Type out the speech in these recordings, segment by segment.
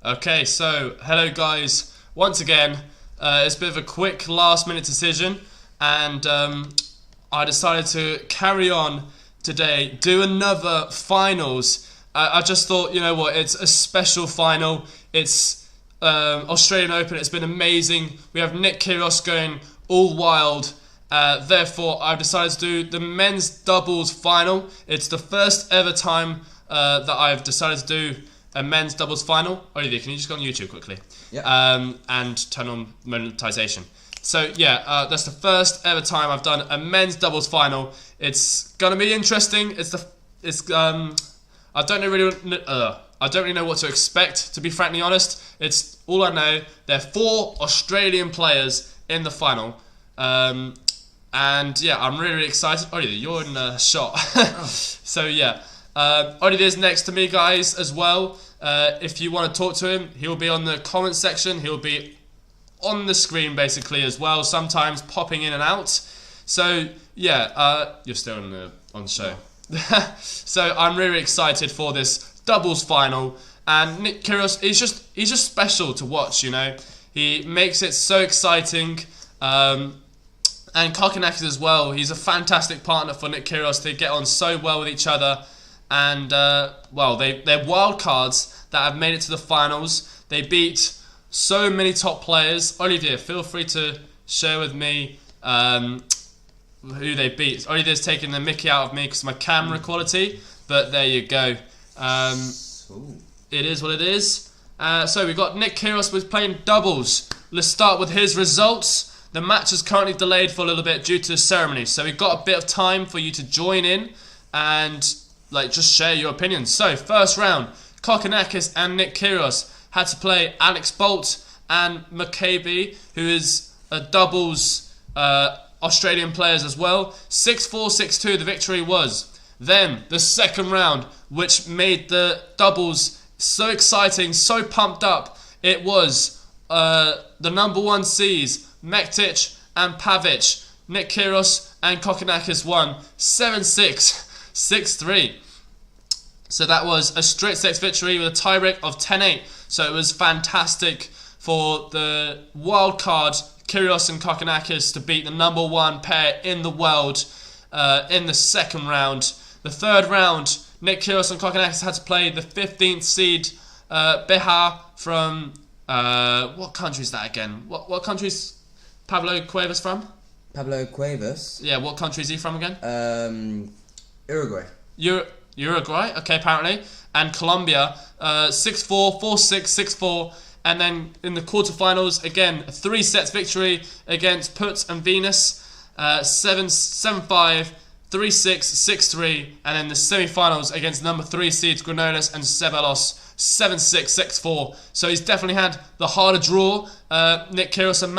Okay, so hello guys. Once again, it's a bit of a quick last-minute decision, and I decided to carry on today, do another finals. I just thought, you know what, it's a special final. It's Australian Open. It's been amazing. We have Nick Kyrgios going all wild. Therefore, I've decided to do the men's doubles final. It's the first ever time that I've decided to do a men's doubles final. Olivia, can you just go on YouTube quickly? Yeah. And turn on monetization. So yeah, that's the first ever time I've done a men's doubles final. It's gonna be interesting. I don't really know what to expect, to be frankly honest. It's all I know. There are 4 Australian players in the final. And yeah, I'm really, really excited. Olivia, you're in a shot. Oh. So yeah. Olivier's next to me, guys, as well. If you want to talk to him, he'll be on the comment section. He'll be on the screen, basically, as well, sometimes popping in and out. So, yeah, you're still on the show. So, I'm really excited for this doubles final. And Nick Kyrgios, he's just special to watch, you know. He makes it so exciting. And Kokkinakis as well. He's a fantastic partner for Nick Kyrgios. They get on so well with each other. And, well, they're wild cards that have made it to the finals. They beat so many top players. Olivier, feel free to share with me who they beat. Olivier's taking the mickey out of me because of my camera quality. But there you go. It is what it is. So we've got Nick Kyrgios was playing doubles. Let's start with his results. The match is currently delayed for a little bit due to the ceremony. So we've got a bit of time for you to join in and just share your opinions. So, first round, Kokkinakis and Nick Kyrgios had to play Alex Bolt and McCabe, who is a doubles Australian players as well. 6-4, 6-2 the victory was. Then, the second round, which made the doubles so exciting, so pumped up, it was the number 1 seeds, Mektic and Pavic. Nick Kyrgios and Kokkinakis won 7-6, 6-3. So that was a straight sets victory with a tiebreak of 10-8. So it was fantastic for the wild card Kyrgios and Kokkinakis to beat the number 1 pair in the world in the second round. The third round, Nick Kyrgios and Kokkinakis had to play the 15th seed Behar from what country is that again? What country is Pablo Cuevas from? Pablo Cuevas? Yeah, what country is he from again? Uruguay. Uruguay, okay, apparently, and Colombia, 6-4, 4-6, 6-4, and then in the quarterfinals, again, a 3 sets victory against Purcell and Venus, 7-5, 3-6, 6-3, and then the semi-finals against number 3 seeds Granollers and Ceballos, 7-6, 6-4. So he's definitely had the harder draw. Nick Kyrgios and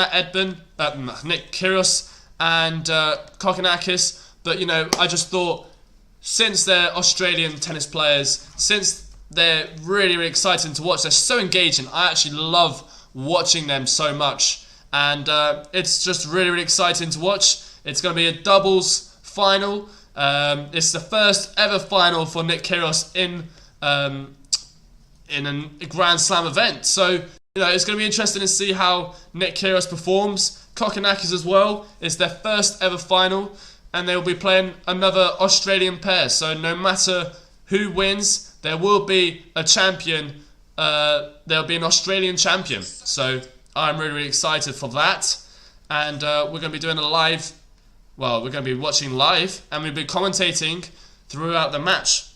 Nick Kyrgios and Kokkinakis, but you know, I just thought, since they're Australian tennis players, since they're really, really exciting to watch, they're so engaging. I actually love watching them so much. And it's just really, really exciting to watch. It's going to be a doubles final. It's the first ever final for Nick Kyrgios in a Grand Slam event. So, you know, it's going to be interesting to see how Nick Kyrgios performs. Kokkinakis as well. It's their first ever final. And they will be playing another Australian pair. So no matter who wins, there will be a champion. There will be an Australian champion. So I'm really, really excited for that. And we're going to be doing a live. Well, we're going to be watching live, and we'll be commentating throughout the match.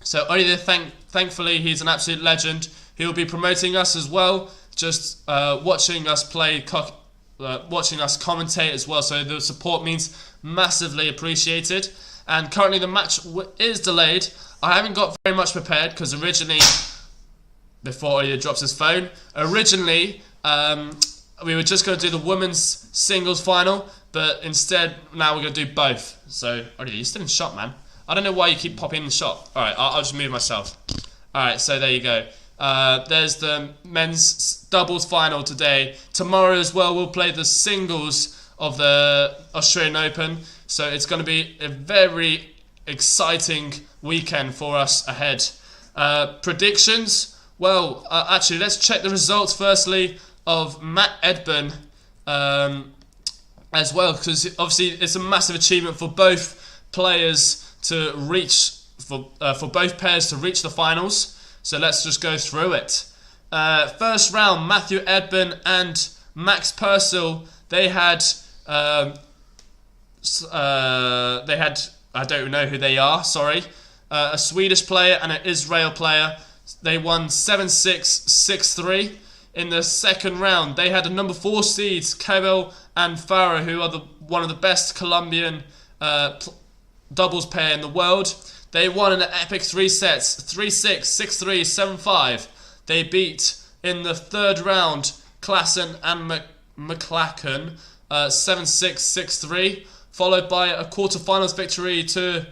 So Olivier, thankfully, he's an absolute legend. He'll be promoting us as well, just watching us play. Watching us commentate as well, so the support means massively appreciated. And currently the match is delayed. I haven't got very much prepared because originally, before Olivier drops his phone, originally we were just going to do the women's singles final, but instead now we're going to do both. So Olivier, you're still in shot, man. I don't know why you keep popping in the shot. Alright, I'll just move myself. Alright, so there you go. There's the men's doubles final today. Tomorrow as well we'll play the singles of the Australian Open. So it's going to be a very exciting weekend for us ahead. Predictions. Well, actually, let's check the results firstly of Matt Ebden as well, because obviously it's a massive achievement for both players to reach, for both pairs to reach the finals. So let's just go through it. First round, Matthew Ebden and Max Purcell. They had I don't know who they are. Sorry, a Swedish player and an Israel player. They won 7-6, 6-3. In the second round, they had a number 4 seeds, Kyrgios and Farah, who are one of the best Colombian doubles pair in the world. They won in an epic 3 sets, 3-6, 6-3, 7-5. They beat, in the third round, Klassen and McClacken, 7-6, 6-3, followed by a quarterfinals victory to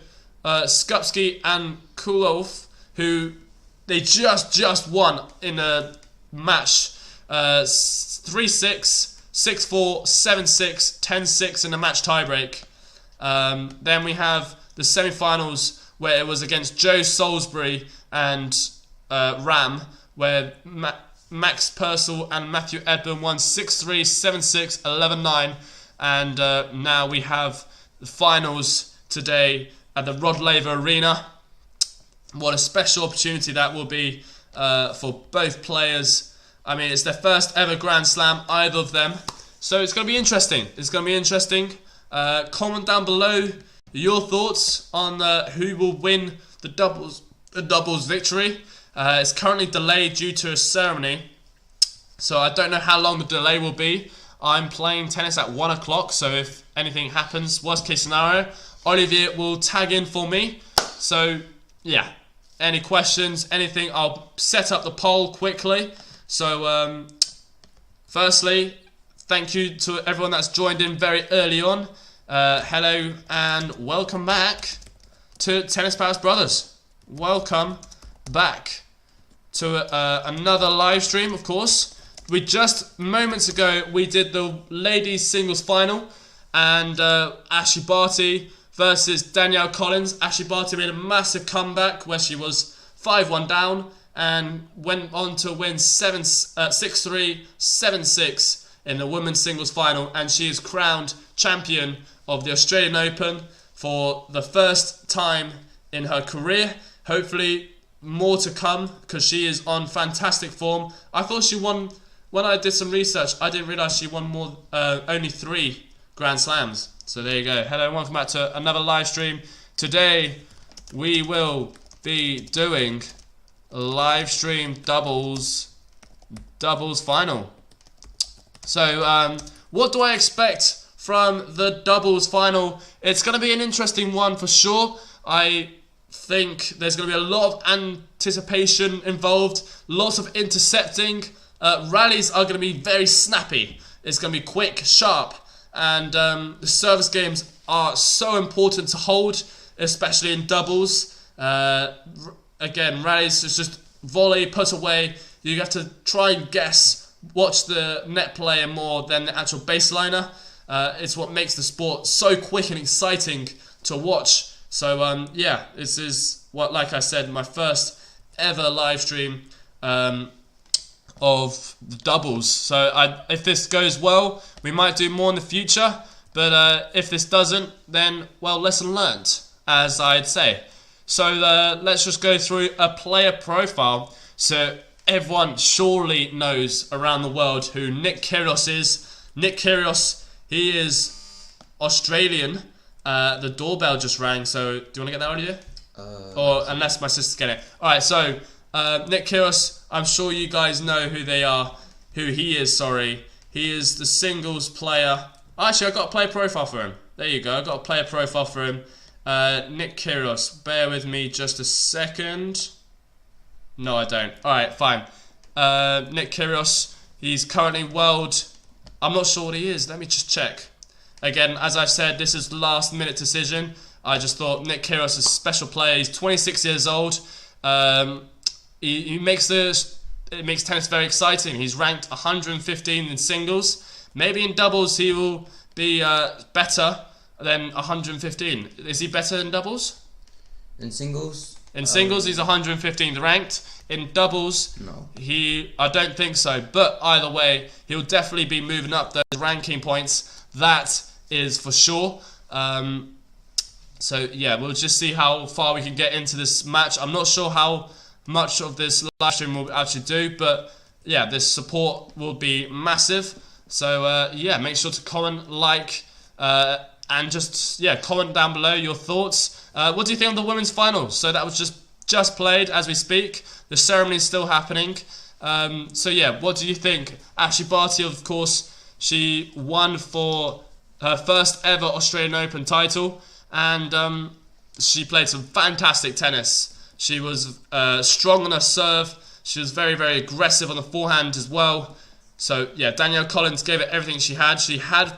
Skupski and Kulov, who they just won in a match, 3-6, 6-4, 7-6, 10-6 in a match tiebreak. Then we have the semi-finals where it was against Joe Salisbury and Ram, where Max Purcell and Matthew Ebden won 6-3, 7-6, 11-9, and now we have the finals today at the Rod Laver Arena. What a special opportunity that will be for both players. I mean, it's their first ever Grand Slam, either of them. So it's going to be interesting. Comment down below your thoughts on who will win the doubles victory. It's currently delayed due to a ceremony. So I don't know how long the delay will be. I'm playing tennis at 1 o'clock. So if anything happens, worst case scenario, Olivier will tag in for me. So yeah, any questions, anything, I'll set up the poll quickly. So firstly, thank you to everyone that's joined in very early on. Hello and welcome back to Tennis Palace Brothers. Welcome back to another live stream, of course. We just moments ago we did the ladies singles final, and Ashley Barty versus Danielle Collins. Ashley Barty made a massive comeback where she was 5-1 down and went on to win 6-3, 7-6 in the women's singles final, and she is crowned champion of the Australian Open for the first time in her career. Hopefully more to come, because she is on fantastic form. I thought she won, when I did some research, I didn't realise she won only 3 Grand Slams. So there you go. Hello and welcome back to another live stream. Today we will be doing a live stream doubles final. So what do I expect from the doubles final? It's going to be an interesting one for sure. I think there's going to be a lot of anticipation involved, lots of intercepting. Rallies are going to be very snappy. It's going to be quick, sharp, and the service games are so important to hold, especially in doubles. Again, rallies is just volley, put away. You have to try and guess, watch the net player more than the actual baseliner. It's what makes the sport so quick and exciting to watch. So yeah, this is what, like I said, my first ever live stream of the doubles. So if this goes well, we might do more in the future. But if this doesn't, then, well, lesson learned, as I'd say. So let's just go through a player profile. So everyone surely knows around the world who Nick Kyrgios is. Nick Kyrgios, he is Australian. The doorbell just rang, so do you want to get that audio? Or unless my sister's getting it. Alright, so Nick Kyrgios, I'm sure you guys know who he is, sorry. He is the singles player. Actually, I got a player profile for him. There you go, I got a player profile for him. Nick Kyrgios, bear with me just a second. No, I don't. Alright, fine. Nick Kyrgios, he's currently world... I'm not sure what he is, let me just check. Again, as I've said, this is last minute decision. I just thought Nick Kyrgios is a special player. He's 26 years old. It makes tennis very exciting. He's ranked 115 in singles. Maybe in doubles he will be better than 115. Is he better in doubles? In singles? In singles, he's 115th ranked. In doubles, No. I don't think so. But either way, he'll definitely be moving up those ranking points. That is for sure. So yeah, we'll just see how far we can get into this match. I'm not sure how much of this live stream we'll actually do, but yeah, this support will be massive. So yeah, make sure to comment, like, and just comment down below your thoughts. What do you think of the women's final? So that was just played as we speak. The ceremony is still happening. So yeah, what do you think? Ashley Barty, of course, she won for her first ever Australian Open title, and she played some fantastic tennis. She was strong on her serve. She was very, very aggressive on the forehand as well. So yeah, Danielle Collins gave it everything she had. She had,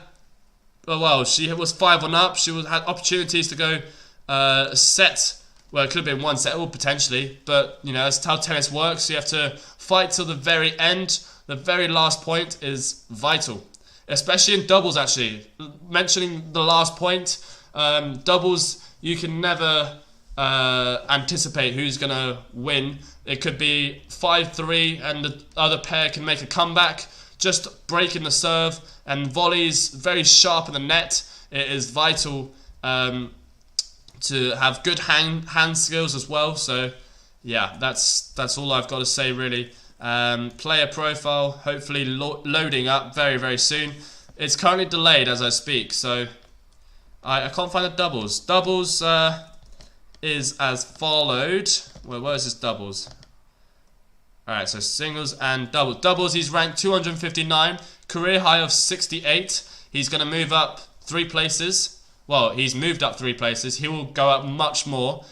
she was 5-1 up. She had opportunities to go a set. Well, it could have been one set, or potentially, but you know, that's how tennis works. You have to fight till the very end. The very last point is vital, especially in doubles. Actually, mentioning the last point, doubles, you can never anticipate who's gonna win. It could be 5-3, and the other pair can make a comeback. Just breaking the serve and volleys very sharp in the net. It is vital to have good hand skills as well. So yeah, that's all I've got to say really. Player profile hopefully loading up very, very soon. It's currently delayed as I speak, so I can't find the doubles. Doubles is as followed. Where is this doubles? Alright, so singles and doubles. Doubles, he's ranked 259, career high of 68. He's going to move up 3 places. Well, he's moved up 3 places. He will go up much more.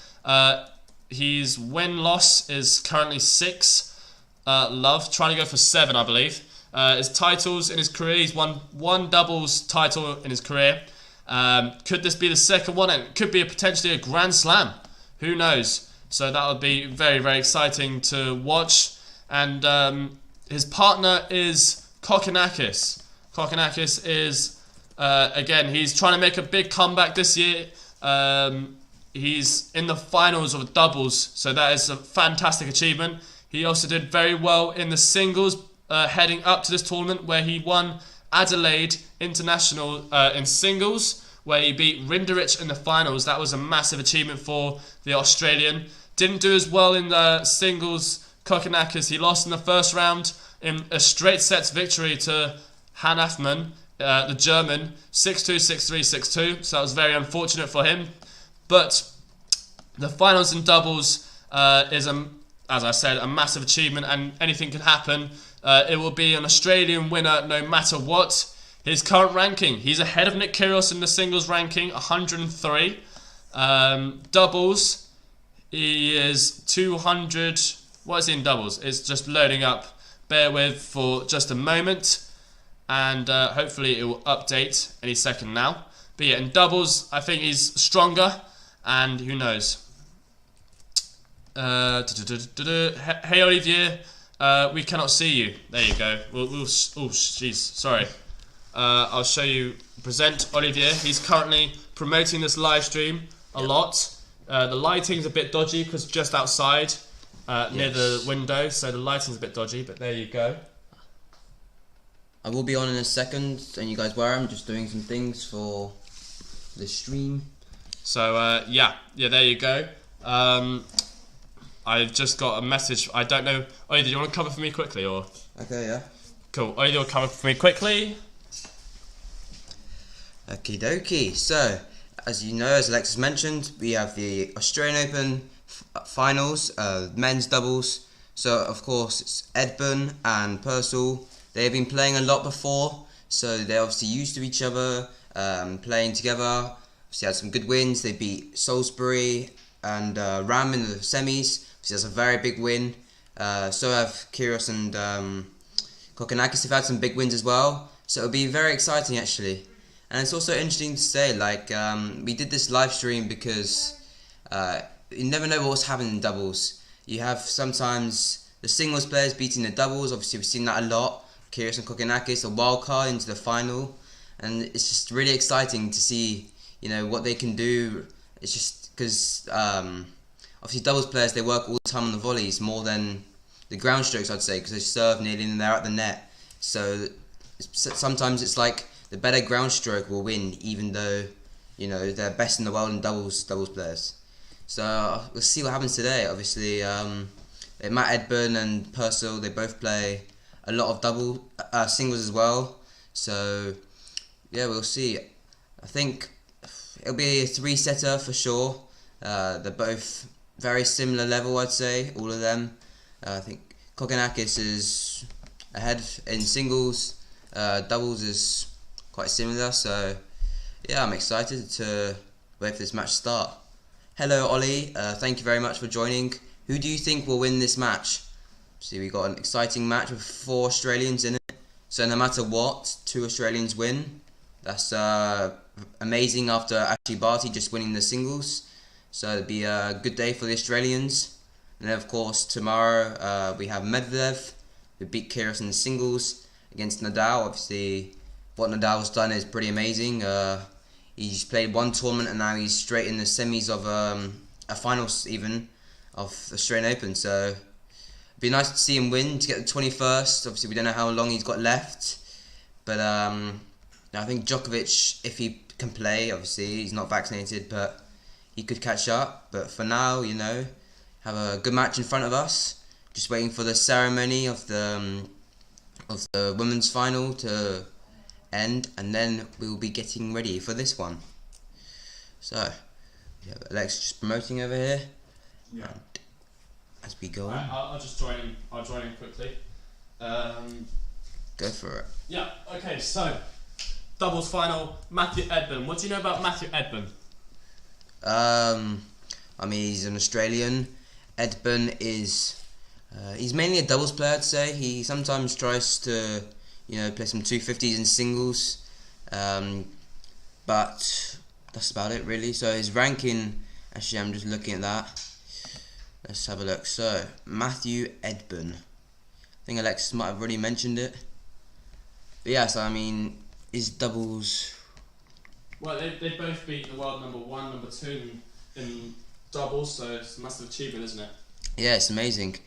His win-loss is currently 6. Love, trying to go for 7, I believe. His titles in his career, he's won 1 doubles title in his career. Could this be the second one? And it could be potentially a Grand Slam. Who knows? So that would be very, very exciting to watch. And his partner is Kokkinakis. Kokkinakis is, again, he's trying to make a big comeback this year. He's in the finals of doubles, so that is a fantastic achievement. He also did very well in the singles heading up to this tournament, where he won Adelaide International in singles, where he beat Rinderich in the finals. That was a massive achievement for the Australian. Didn't do as well in the singles. Kokkinakis, he lost in the first round in a straight sets victory to Hanafman, the German, 6-2, 6-3, 6-2. So that was very unfortunate for him. But the finals in doubles is, as I said, a massive achievement, and anything can happen. It will be an Australian winner no matter what. His current ranking, he's ahead of Nick Kyrgios in the singles ranking, 103. Doubles, he is 200. What is he in doubles? It's just loading up. Bear with for just a moment, and hopefully it will update any second now. But yeah, in doubles, I think he's stronger, and who knows. Hey Olivier, we cannot see you. There you go. Oh jeez, sorry. I'll show you. Present Olivier. He's currently promoting this live stream a lot. The lighting's a bit dodgy because just outside, near the window, so the lighting's a bit dodgy. But there you go. I will be on in a second, and you guys where I'm just doing some things for the stream. So yeah, there you go. I've just got a message. I don't know. Oh, do you want to cover for me quickly, or? Okay, yeah. Cool. Oh, you want to cover for me quickly? Okie dokie. So, as you know, as Alexis mentioned, we have the Australian Open finals, men's doubles. So, of course, it's Ebden and Purcell. They've been playing a lot before, so they're obviously used to each other, playing together. Obviously, had some good wins. They beat Salisbury and Ram in the semis. Obviously, that's a very big win. So have Kyrgios and Kokkinakis. Have had some big wins as well. So it'll be very exciting, actually. And it's also interesting to say, like, we did this live stream because you never know what's happening in doubles. You have sometimes the singles players beating the doubles. Obviously, we've seen that a lot. Kyrgios and Kokkinakis, a wild card into the final, and it's just really exciting to see, you know, what they can do. It's just because obviously doubles players, they work all the time on the volleys more than the ground strokes, I'd say, because they serve nearly in there at the net. So sometimes it's like the better ground stroke will win, even though they're best in the world in doubles players. So we'll see what happens today. Obviously, Matt Ebden and Purcell, they both play a lot of singles as well. So yeah, we'll see. I think it'll be a 3-setter for sure. They're both very similar level, I'd say, all of them. I think Kokkinakis is ahead in singles. Doubles is quite similar. So yeah, I'm excited to wait for this match to start. Hello, Ollie. Thank you very much for joining. Who do you think will win this match? See, we got an exciting match with 4 Australians in it. So no matter what, 2 Australians win. That's amazing after Ashley Barty just winning the singles. So it'll be a good day for the Australians. And then of course tomorrow we have Medvedev, who beat Kyrgios in the singles against Nadal. Obviously, what Nadal's done is pretty amazing. He's played 1 tournament and now he's straight in the semis of a finals even of the Australian Open. So it'd be nice to see him win to get the 21st. Obviously, we don't know how long he's got left, but I think Djokovic, if he can play, obviously he's not vaccinated, but he could catch up. But for now, have a good match in front of us. Just waiting for the ceremony of the women's final to end, and then we'll be getting ready for this one. So, we have Alex just promoting over here. Yeah. And as we go on, I'll just join in. I'll join in quickly. Go for it. Yeah. Okay. So, doubles final. Matthew Ebden. What do you know about Matthew Ebden? I mean, he's an Australian. Ebden is he's mainly a doubles player, I'd say. He sometimes tries to play some 250s in singles, but that's about it really. So his ranking, actually I'm just looking at that. Let's have a look. So Matthew Ebden, I think Alexis might have already mentioned it. But yeah, so I mean, his doubles. Well, they both beat the world number 1, number 2 in doubles, so it's a massive achievement, isn't it? Yeah, it's amazing.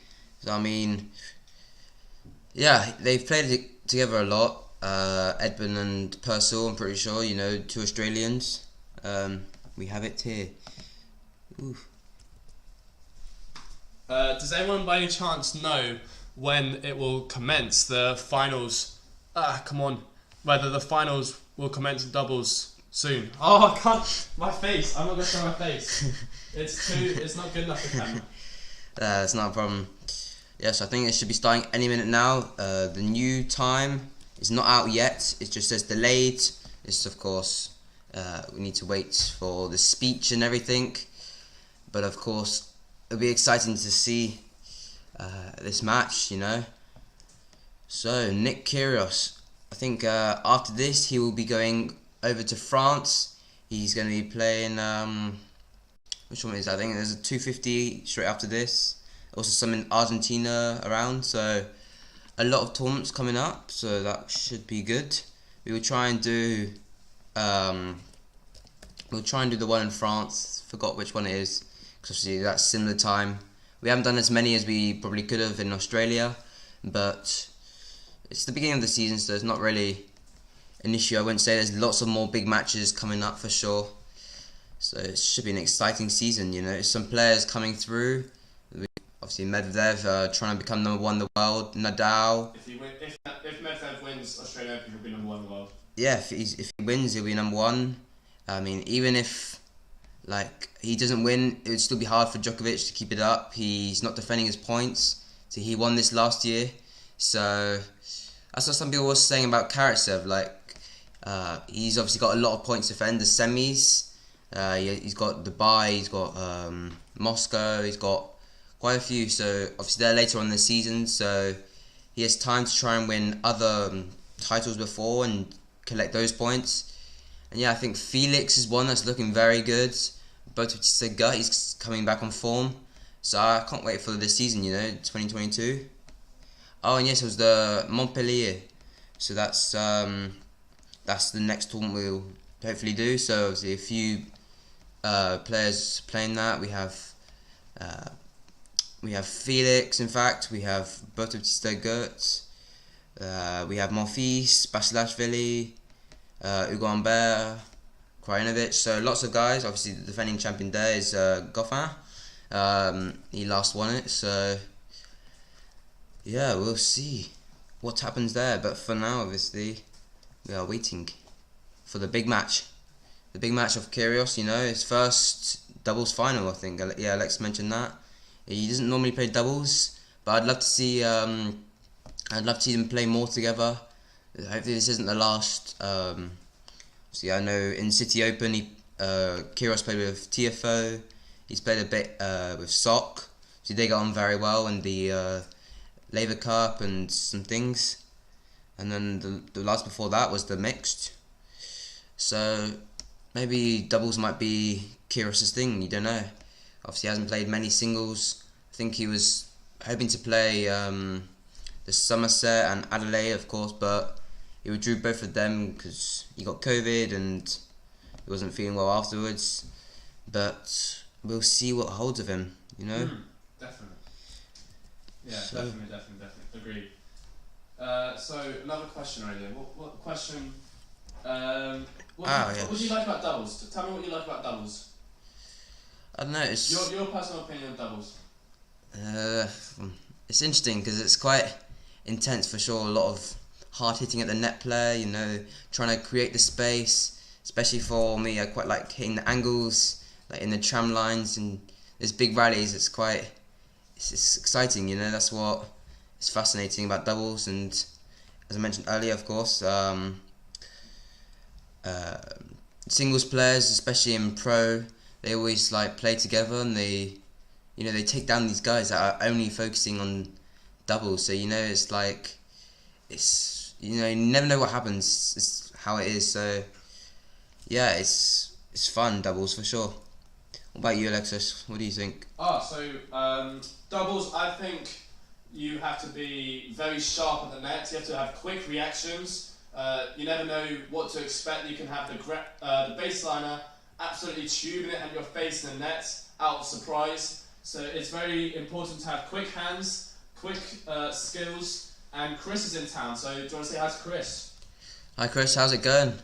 So I mean, yeah, they've played together a lot. Ebden and Purcell, I'm pretty sure, 2 Australians. We have it here. Oof. Does anyone by any chance know when it will commence, the finals? Come on. Whether the finals will commence in doubles soon. Oh, I can't. My face. I'm not going to show my face. It's not good enough for camera. It's not a problem. Yes, I think it should be starting any minute now. The new time is not out yet. It just says delayed. It's of course, we need to wait for the speech and everything. But of course, it'll be exciting to see this match, So, Nick Kyrgios, I think after this he will be going over to France. He's going to be playing, which one is that? I think there's a 250 straight after this. Also some in Argentina around, so a lot of tournaments coming up, so that should be good. We will try and do the one in France. Forgot which one it is, because obviously that's similar time. We haven't done as many as we probably could have in Australia, but it's the beginning of the season, so it's not really an issue. I wouldn't say there's lots of more big matches coming up for sure. So it should be an exciting season, Some players coming through. Obviously Medvedev trying to become number 1 in the world. Nadal. If Medvedev wins Australian Open, he'll be number 1 in the world. Yeah, if he wins, he'll be number 1. I mean, even if he doesn't win, it would still be hard for Djokovic to keep it up. He's not defending his points. So he won this last year. So that's what some people were saying about Karatsev. He's obviously got a lot of points to defend. The semis. He's got Dubai. He's got Moscow. He's got quite a few, so obviously they're later on in the season, so he has time to try and win other titles before and collect those points. And yeah, I think Felix is one that's looking very good. Boticega, he's coming back on form, so I can't wait for this season, 2022. Oh, and yes, it was the Montpellier, so that's the next tournament we'll hopefully do. So obviously a few players playing that. We have We have Felix, in fact, we have Bautista Goetz, we have Monfils, Basilashvili, Hugo Humbert, Krajinovic, so lots of guys. Obviously the defending champion there is Goffin. He last won it, so yeah, we'll see what happens there, but for now obviously we are waiting for the big match. The big match of Kyrgios, you know, his first doubles final, I think. Yeah, Alex mentioned that. He doesn't normally play doubles, but I'd love to see them play more together. Hopefully this isn't the last. See, I know in City Open, Kyrgios played with TFO. He's played a bit with Sock. So they got on very well in the Laver Cup and some things. And then the last before that was the mixed. So maybe doubles might be Kyrgios' thing, you don't know. Obviously he hasn't played many singles. I think he was hoping to play the Somerset and Adelaide, of course, but he withdrew both of them because he got COVID and he wasn't feeling well afterwards. But we'll see what holds of him, you know? Definitely. Yeah, so. Definitely. Agreed. So another question right there. What question? What do you like about doubles? Tell me what you like about doubles. I don't know. It's your personal opinion of doubles. It's interesting because it's quite intense for sure. A lot of hard hitting at the net play. You know, trying to create the space. Especially for me, I quite like hitting the angles, like in the tram lines and there's big rallies. It's exciting. You know, that's what is fascinating about doubles. And as I mentioned earlier, of course. Singles players, especially in pro, they always like play together and they take down these guys that are only focusing on doubles. So you know you never know what happens. It's how it is. So yeah, it's fun, doubles for sure. What about you, Alexis? What do you think? Doubles, I think you have to be very sharp at the net. You have to have quick reactions. You never know what to expect. You can have the baseliner absolutely tubing it and you're facing the net out of surprise. So it's very important to have quick hands, quick skills, and Chris is in town. So do you want to say hi to Chris? Hi Chris, how's it going?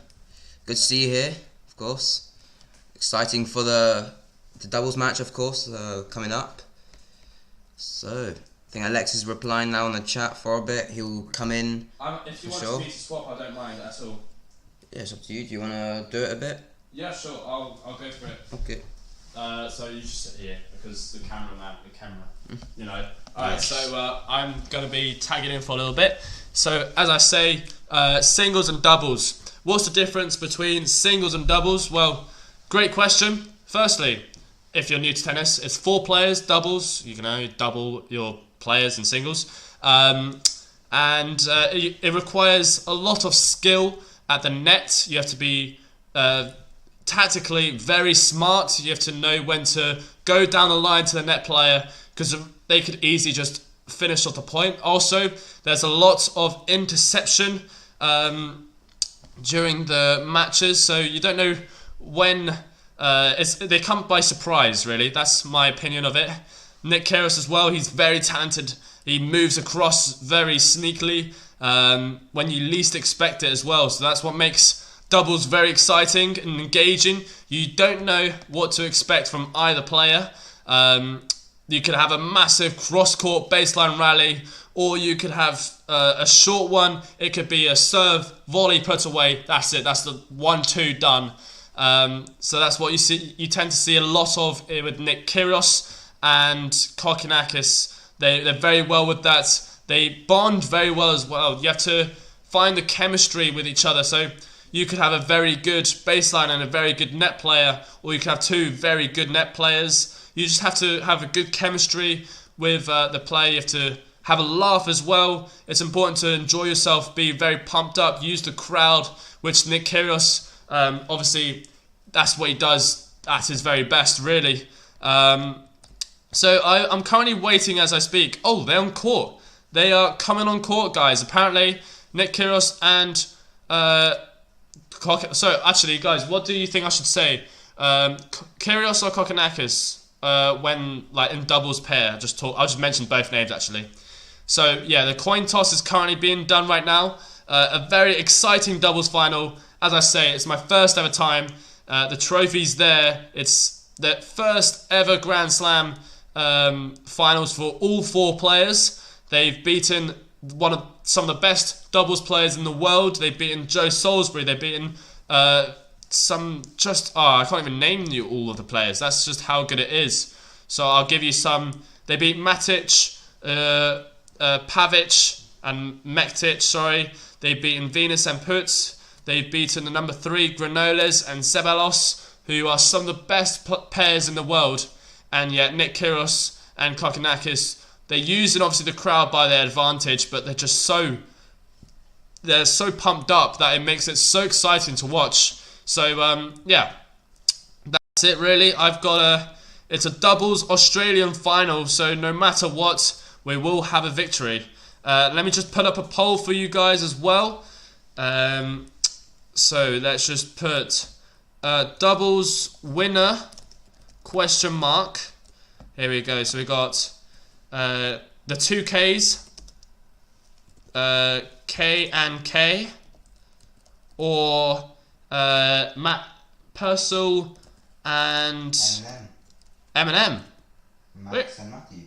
Good to see you here, of course. Exciting for the doubles match, of course, coming up. So I think Alex is replying now on the chat for a bit. He'll come in. If you want me to swap, I don't mind at all. Yeah, it's up to you. Do you want to do it a bit? Yeah, sure. I'll go for it. Okay. So you just sit here because the camera, you know. Alright, so I'm going to be tagging in for a little bit. So as I say, singles and doubles. What's the difference between singles and doubles? Well, great question. Firstly, if you're new to tennis, it's 4 players, doubles. You can only double your players in singles. It requires a lot of skill at the net. You have to be tactically very smart. You have to know when to go down the line to the net player because they could easily just finish off the point. Also, there's a lot of interception during the matches, so you don't know when they come by surprise, really. That's my opinion of it. Nick Kyrgios as well, he's very talented. He moves across very sneakily when you least expect it as well. So that's what makes doubles very exciting and engaging. You don't know what to expect from either player. You could have a massive cross-court baseline rally, or you could have a short one. It could be a serve, volley, put away. That's it. That's the 1-2 done. So that's what you see. You tend to see a lot of it with Nick Kyrgios and Kokkinakis. They're very well with that. They bond very well as well. You have to find the chemistry with each other. So you could have a very good baseline and a very good net player, or you could have 2 very good net players. You just have to have a good chemistry with the player. You have to have a laugh as well. It's important to enjoy yourself, be very pumped up, use the crowd, which Nick Kyrgios, obviously, that's what he does at his very best, really. So I'm currently waiting as I speak. Oh, they're on court. They are coming on court, guys. Apparently, Nick Kyrgios and so actually, guys, what do you think I should say? Kyrgios or Kokkinakis? when like in doubles pair. I'll just mention both names actually. So yeah, the coin toss is currently being done right now. A very exciting doubles final. As I say, it's my first ever time. The trophy's there. It's the first ever Grand Slam finals for all 4 players. They've beaten some of the best doubles players in the world. They've beaten Joe Salisbury. They've beaten I can't even name you all of the players. That's just how good it is. So I'll give you some. They beat Matic, Pavic and Mektic. Sorry, they've beaten Venus and Putz. They've beaten the number 3 Granollers and Ceballos, who are some of the best pairs in the world. And yet Nick Kyrgios and Kokkinakis, they're using obviously the crowd by their advantage, but they're so pumped up that it makes it so exciting to watch. So yeah, that's it really. It's a doubles Australian final, so no matter what, we will have a victory. Let me just put up a poll for you guys as well. So let's just put doubles winner ? Here we go. So we got the 2 Ks, K and K, or Matt Purcell and Eminem. Max and Matthew.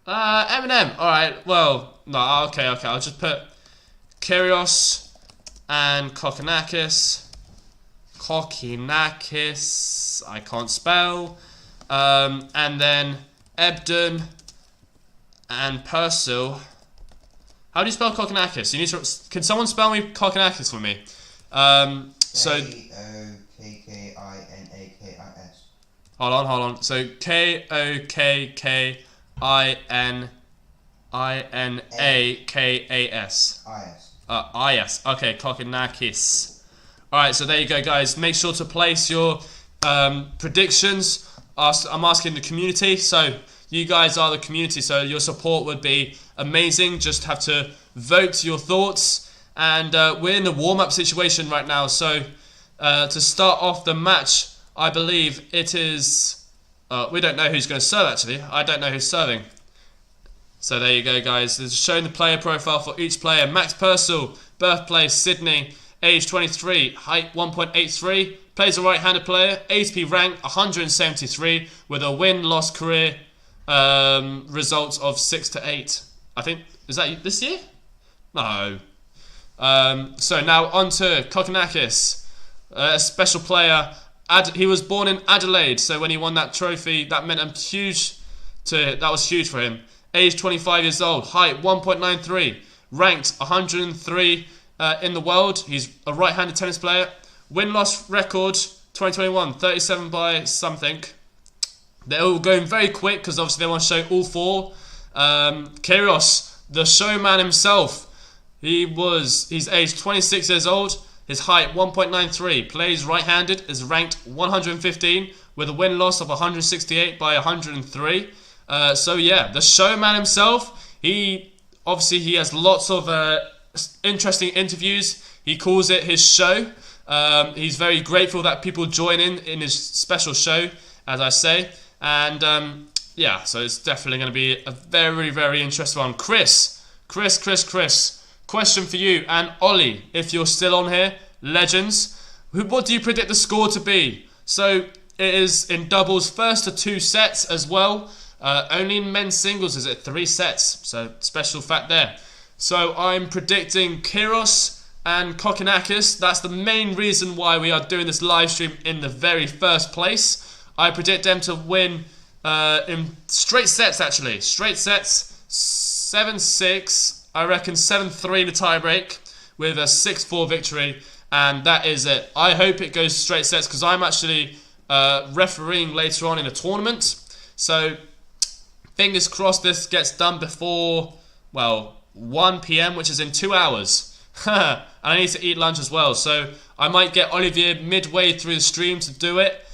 Eminem. Alright, well, no, okay. I'll just put Kyrgios and Kokkinakis. I can't spell. And then Ebden and Purcell. How do you spell Kokkinakis? Can someone spell me Kokkinakis for me? So Kokkinakis. Hold on. So Kokkinakis. Is. Okay, Kokkinakis. Alright, so there you go, guys. Make sure to place your predictions. I'm asking the community, so you guys are the community, so your support would be amazing. Just have to vote your thoughts. And we're in the warm-up situation right now, so to start off the match, I believe it is... we don't know who's going to serve, actually. I don't know who's serving. So there you go, guys. This is showing the player profile for each player. Max Purcell, birthplace Sydney, age 23, height 1.83, plays a right-handed player, ATP rank 173 with a win-loss career results of 6-8. I think, is that this year? No. So now on to Kokkinakis, a special player. He was born in Adelaide, so when he won that trophy, that meant that was huge for him. Age 25 years old, height 1.93, ranked 103 in the world. He's a right-handed tennis player. Win-loss record 2021, 37 by something. They're all going very quick because obviously they want to show all 4. Kyrgios, the showman himself. He's aged 26 years old. His height 1.93, plays right-handed, is ranked 115 with a win-loss of 168 by 103. So yeah, the showman himself. He has lots of interesting interviews. He calls it his show. He's very grateful that people join in his special show, as I say. And yeah, so it's definitely going to be a very, very interesting one. Chris, question for you and Ollie, if you're still on here, legends. What do you predict the score to be? So it is in doubles, first to 2 sets as well. Only in men's singles is it 3 sets. So special fact there. So I'm predicting Kyrgios and Kokkinakis. That's the main reason why we are doing this live stream in the very first place. I predict them to win in straight sets, actually. Straight sets, 7-6. I reckon 7-3 in the tiebreak with a 6-4 victory. And that is it. I hope it goes straight sets because I'm actually refereeing later on in a tournament. So fingers crossed this gets done before, 1 p.m, which is in 2 hours. And I need to eat lunch as well. So I might get Olivier midway through the stream to do it.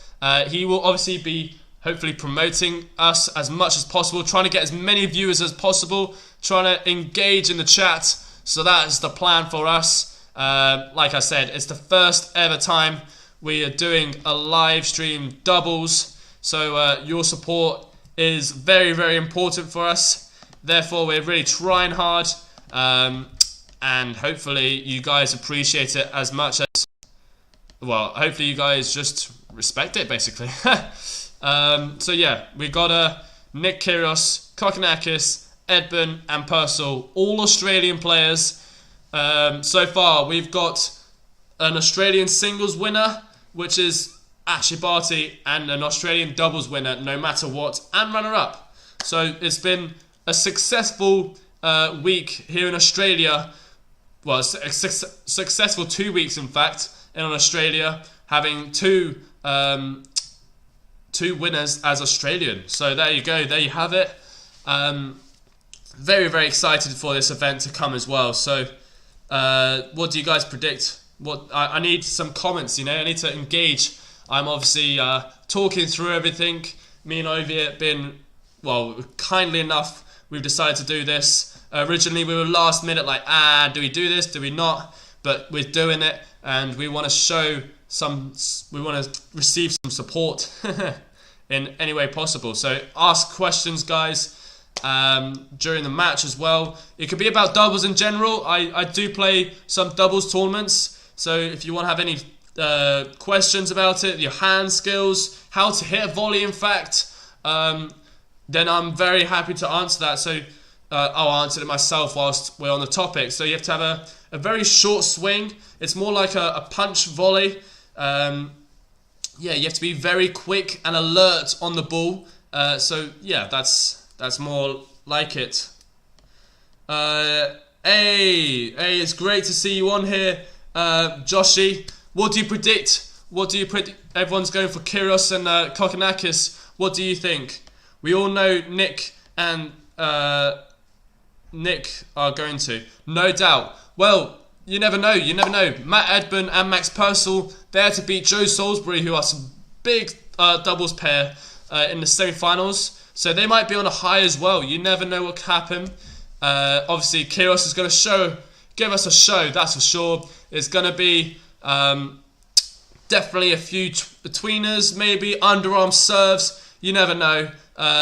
He will obviously be hopefully promoting us as much as possible, trying to get as many viewers as possible, trying to engage in the chat. So that is the plan for us. Like I said, it's the first ever time we are doing a live stream doubles. So your support is very, very important for us. Therefore, we're really trying hard, and hopefully you guys appreciate it as much as, well, hopefully you guys just respect it, basically. So yeah, we got Nick Kyrgios, Kokkinakis, Ebden and Purcell, all Australian players. So far, we've got an Australian singles winner, which is Ashley Barty, and an Australian doubles winner, no matter what, and runner-up. So it's been a successful week here in Australia. Well, a successful 2 weeks, in fact, in Australia, having two winners as Australian. So there you go, there you have it. Very, very excited for this event to come as well. So what do you guys predict? I need some comments, I need to engage. I'm obviously talking through everything. Me and Ovi have been, well, kindly enough, we've decided to do this. Originally we were last minute like, do we do this, do we not? But we're doing it, and we want to receive some support in any way possible. So ask questions, guys, during the match as well. It could be about doubles in general. I do play some doubles tournaments, so if you want to have any questions about it, your hand skills, how to hit a volley, in fact, then I'm very happy to answer that. So I'll answer it myself whilst we're on the topic. So you have to have a very short swing. It's more like a punch volley. Yeah, you have to be very quick and alert on the ball. So yeah, that's more like it. Hey, it's great to see you on here, Joshy. What do you predict? Everyone's going for Kyrgios and Kokkinakis. What do you think? We all know Nick and Nick are going to, no doubt. Well, you never know. Matt Ebden and Max Purcell there to beat Joe Salisbury, who are some big doubles pair in the semi-finals. So they might be on a high as well. You never know what can happen. Obviously, Kyrgios is going to give us a show, that's for sure. It's going to be definitely a few tweeners, maybe underarm serves. You never know.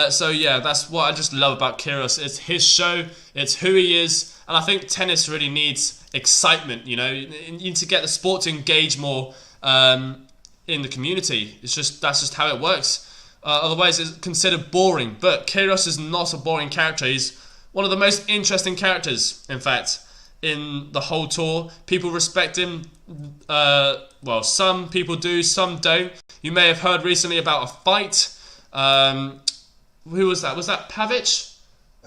So yeah, that's what I just love about Kyrgios. It's his show. It's who he is. And I think tennis really needs excitement. You need to get the sport to engage more in the community. That's just how it works. Otherwise, it's considered boring. But Kyrgios is not a boring character. He's one of the most interesting characters, in fact, in the whole tour. People respect him. Well, some people do, some don't. You may have heard recently about a fight. Who was that? Was that Pavic?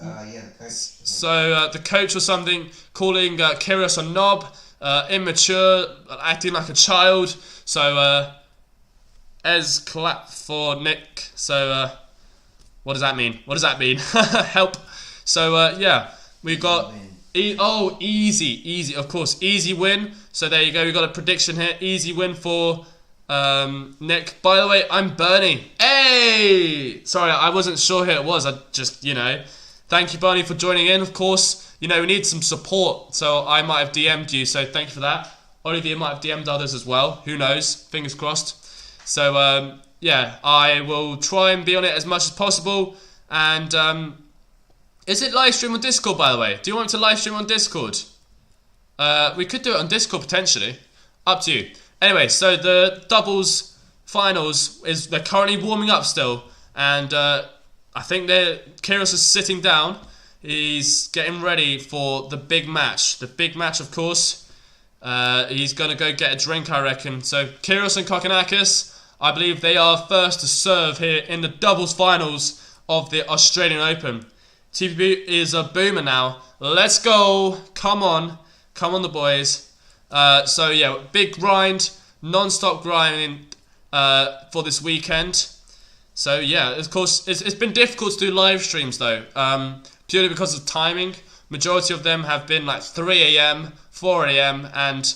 Yeah, the coach. So the coach or something calling Kyrgios a knob, immature, acting like a child. So Ez clap for Nick. So what does that mean? Help. So yeah, we got easy, of course, easy win. So there you go. We got a prediction here. Easy win for Nick. By the way, I'm Bernie. Hey! Sorry, I wasn't sure who it was. I just, thank you, Bernie, for joining in. Of course, we need some support. So I might have DM'd you. So thank you for that. Olivier might have DM'd others as well. Who knows? Fingers crossed. So yeah, I will try and be on it as much as possible. And is it live stream on Discord, by the way? Do you want me to live stream on Discord? We could do it on Discord potentially. Up to you. Anyway, so the doubles finals they're currently warming up still, and I think Kyrgios is sitting down. He's getting ready for the big match. The big match, of course. He's gonna go get a drink, I reckon. So Kyrgios and Kokkinakis, I believe they are first to serve here in the doubles finals of the Australian Open. TPP is a boomer now. Let's go! Come on, the boys. So yeah, big grind, non-stop grinding for this weekend. So yeah, of course, it's been difficult to do live streams though, purely because of timing. Majority of them have been like 3 a.m, 4 a.m, and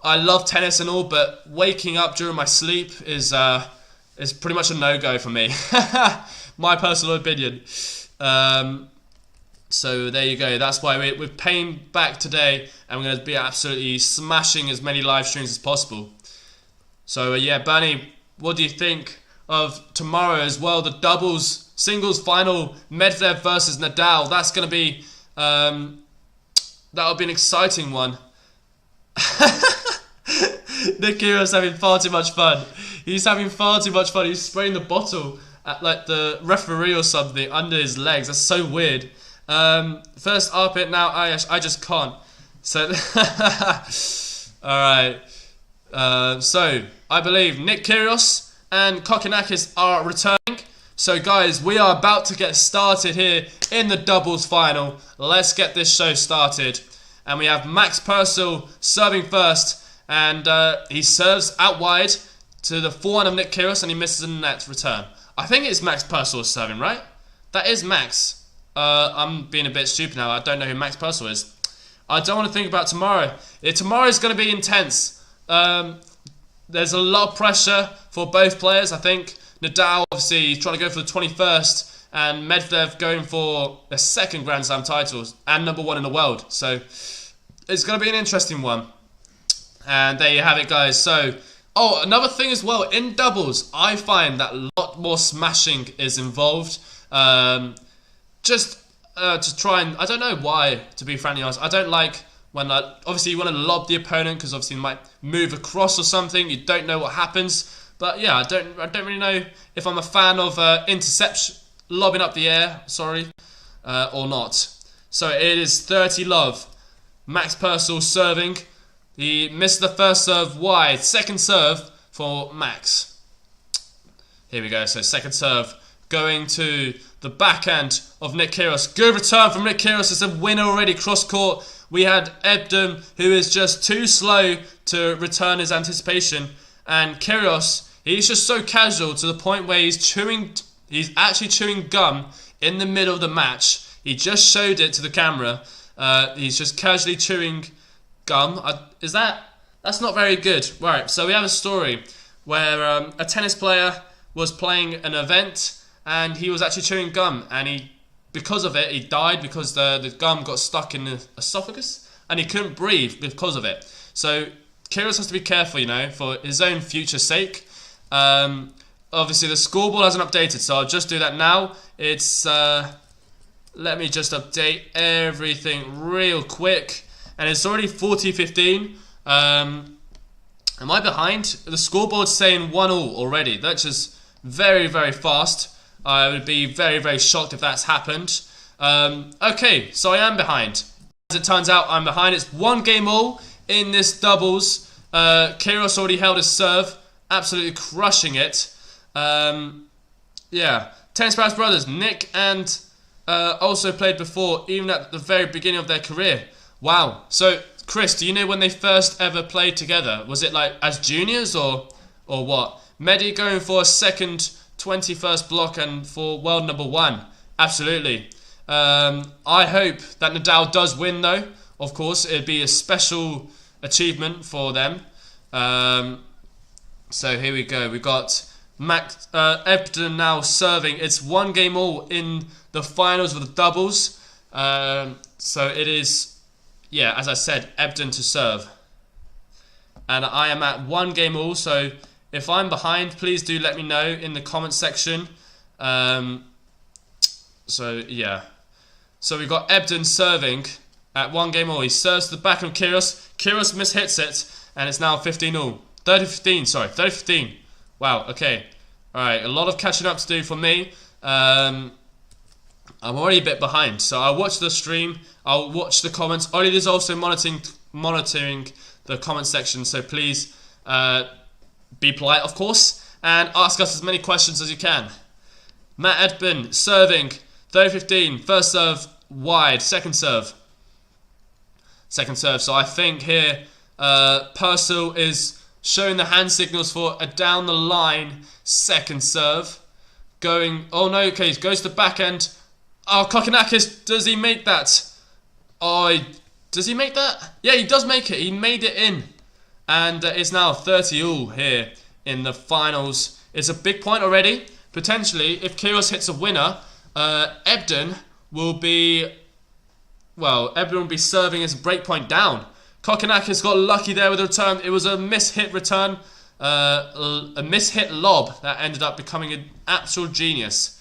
I love tennis and all, but waking up during my sleep is pretty much a no-go for me. My personal opinion. So there you go. That's why we're paying back today, and we're going to be absolutely smashing as many live streams as possible. So yeah, Bernie, what do you think of tomorrow as well. The doubles singles final, Medvedev versus Nadal. That's going to be that'll be an exciting one. Nick Kyrgios having far too much fun. He's having far too much fun. He's spraying the bottle at like the referee or something under his legs. That's so weird. First up it now. I just can't. So alright. So I believe Nick Kyrgios and Kokkinakis are returning. So guys, we are about to get started here in the doubles final. Let's get this show started. And we have Max Purcell serving first. And he serves out wide to the forehand of Nick Kyrgios, and he misses a net return. I think it's Max Purcell serving, right? That is Max. I'm being a bit stupid now. I don't know who Max Purcell is. I don't want to think about tomorrow. Tomorrow is going to be intense. There's a lot of pressure for both players. I think Nadal, obviously, he's trying to go for the 21st, and Medvedev going for the second Grand Slam titles and #1 in the world. So it's going to be an interesting one. And there you have it, guys. So, another thing as well, in doubles, I find that a lot more smashing is involved. Just to try and, I don't know why, to be frankly honest. I don't like when, obviously you want to lob the opponent because obviously you might move across or something. You don't know what happens. But yeah, I don't really know if I'm a fan of interception, lobbing up the air, or not. So it is 30-love. Max Purcell serving. He missed the first serve wide. Second serve for Max. Here we go. So second serve going to the backhand of Nick Kyrgios. Good return from Nick Kyrgios. It's a winner already cross court. We had Ebden, who is just too slow to return his anticipation. And Kyrgios, he's just so casual to the point where he's actually chewing gum in the middle of the match. He just showed it to the camera. He's just casually chewing gum. That's not very good. Right, so we have a story where a tennis player was playing an event and he was actually chewing gum, and because of it he died because the gum got stuck in the esophagus and he couldn't breathe because of it. So Kyrgios has to be careful, for his own future's sake. Obviously the scoreboard hasn't updated, so I'll just do that now. It's let me just update everything real quick. And it's already 40-15. Am I behind? The scoreboard's saying 1-1 already. That's just very, very fast. I would be very, very shocked if that's happened. Okay, so I am behind. As it turns out, I'm behind. It's 1-1 in this doubles. Kyrgios already held his serve, absolutely crushing it. Yeah, Tennis Prowess brothers, Nick and also played before, even at the very beginning of their career. Wow. So, Chris, do you know when they first ever played together? Was it like as juniors or what? Mehdi going for a second 21st block and for world #1. Absolutely. I hope that Nadal does win though. Of course, it'd be a special achievement for them. So here we go. We've got Max Ebden now serving. It's 1-1 in the finals of the doubles. So it is, yeah, as I said, Ebden to serve. And I am at 1-1, so if I'm behind, please do let me know in the comment section. So, yeah. So we've got Ebden serving at 1-1. He serves to the back of Kyrgios. Kyrgios mishits it, and it's now 15-0. 30-15, sorry, 30-15. Wow, okay. Alright, a lot of catching up to do for me. I'm already a bit behind, so I'll watch the stream, I'll watch the comments. Ollie is also monitoring the comment section, so please be polite, of course, and ask us as many questions as you can. Matt Ebden serving, 30-15, first serve wide, second serve. So I think here Purcell is showing the hand signals for a down the line second serve. Going, oh no, okay, goes to the backhand. Oh, Kokkinakis, does he make that? Oh, does he make that? Yeah, he does make it. He made it in. And it's now 30-all here in the finals. It's a big point already. Potentially, if Kyrgios hits a winner, Ebden will be serving as a break point down. Kokkinakis got lucky there with the return. It was a mishit return. a mishit lob that ended up becoming an absolute genius.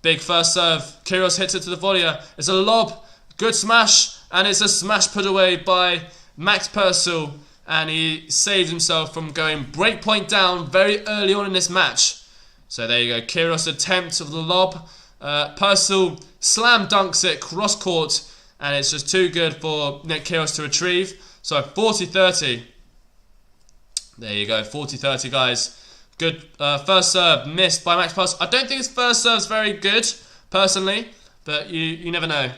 Big first serve. Kyrgios hits it to the volleyer. It's a lob. Good smash. And it's a smash put away by Max Purcell. And he saves himself from going break point down very early on in this match. So there you go. Kyrgios' attempt of the lob. Purcell slam dunks it cross court. And it's just too good for Nick Kyrgios to retrieve. So 40-30. There you go. 40-30, guys. Good first serve missed by Max Purcell. I don't think his first serve's very good, personally, but you never know.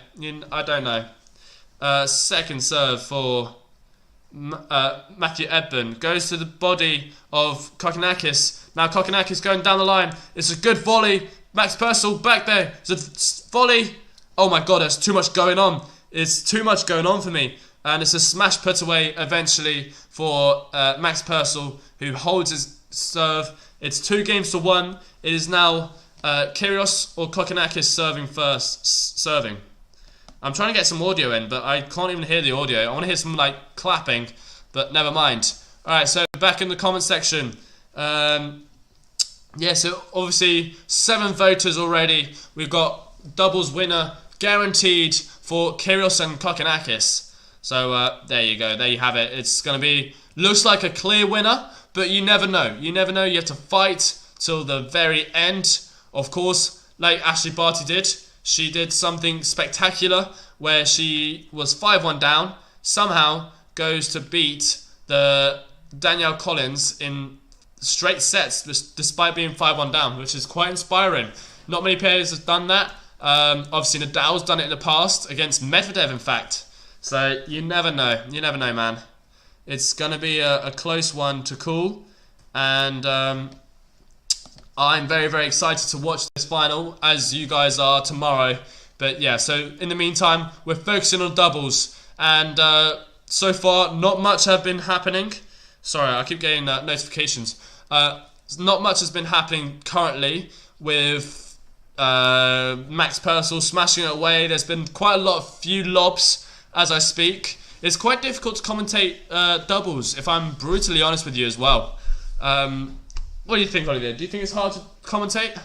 I don't know. Second serve for Matthew Ebden goes to the body of Kokkinakis. Now Kokkinakis going down the line. It's a good volley. Max Purcell back there. It's a volley. Oh my god, there's too much going on. It's too much going on for me. And it's a smash put away eventually for Max Purcell, who holds his serve. It's 2-1. It is now Kyrgios or Kokkinakis serving first. Serving. I'm trying to get some audio in, but I can't even hear the audio. I want to hear some like clapping, but never mind. Alright, so back in the comment section. Yeah, so obviously 7 voters already. We've got doubles winner guaranteed for Kyrgios and Kokkinakis. So there you go. There you have it. It's going to be, looks like a clear winner. But you never know. You never know. You have to fight till the very end. Of course, like Ashley Barty did. She did something spectacular where she was 5-1 down. Somehow goes to beat the Danielle Collins in straight sets despite being 5-1 down, which is quite inspiring. Not many players have done that. Obviously, Nadal's done it in the past against Medvedev, in fact. So you never know. You never know, man. It's going to be a close one to call, and I'm very, very excited to watch this final, as you guys are tomorrow. But yeah, so in the meantime, we're focusing on doubles, and so far, not much have been happening. Sorry, I keep getting notifications. Not much has been happening currently with Max Purcell smashing it away. There's been quite a few lobs as I speak. It's quite difficult to commentate doubles, if I'm brutally honest with you as well. What do you think, Olivier? Do you think it's hard to commentate?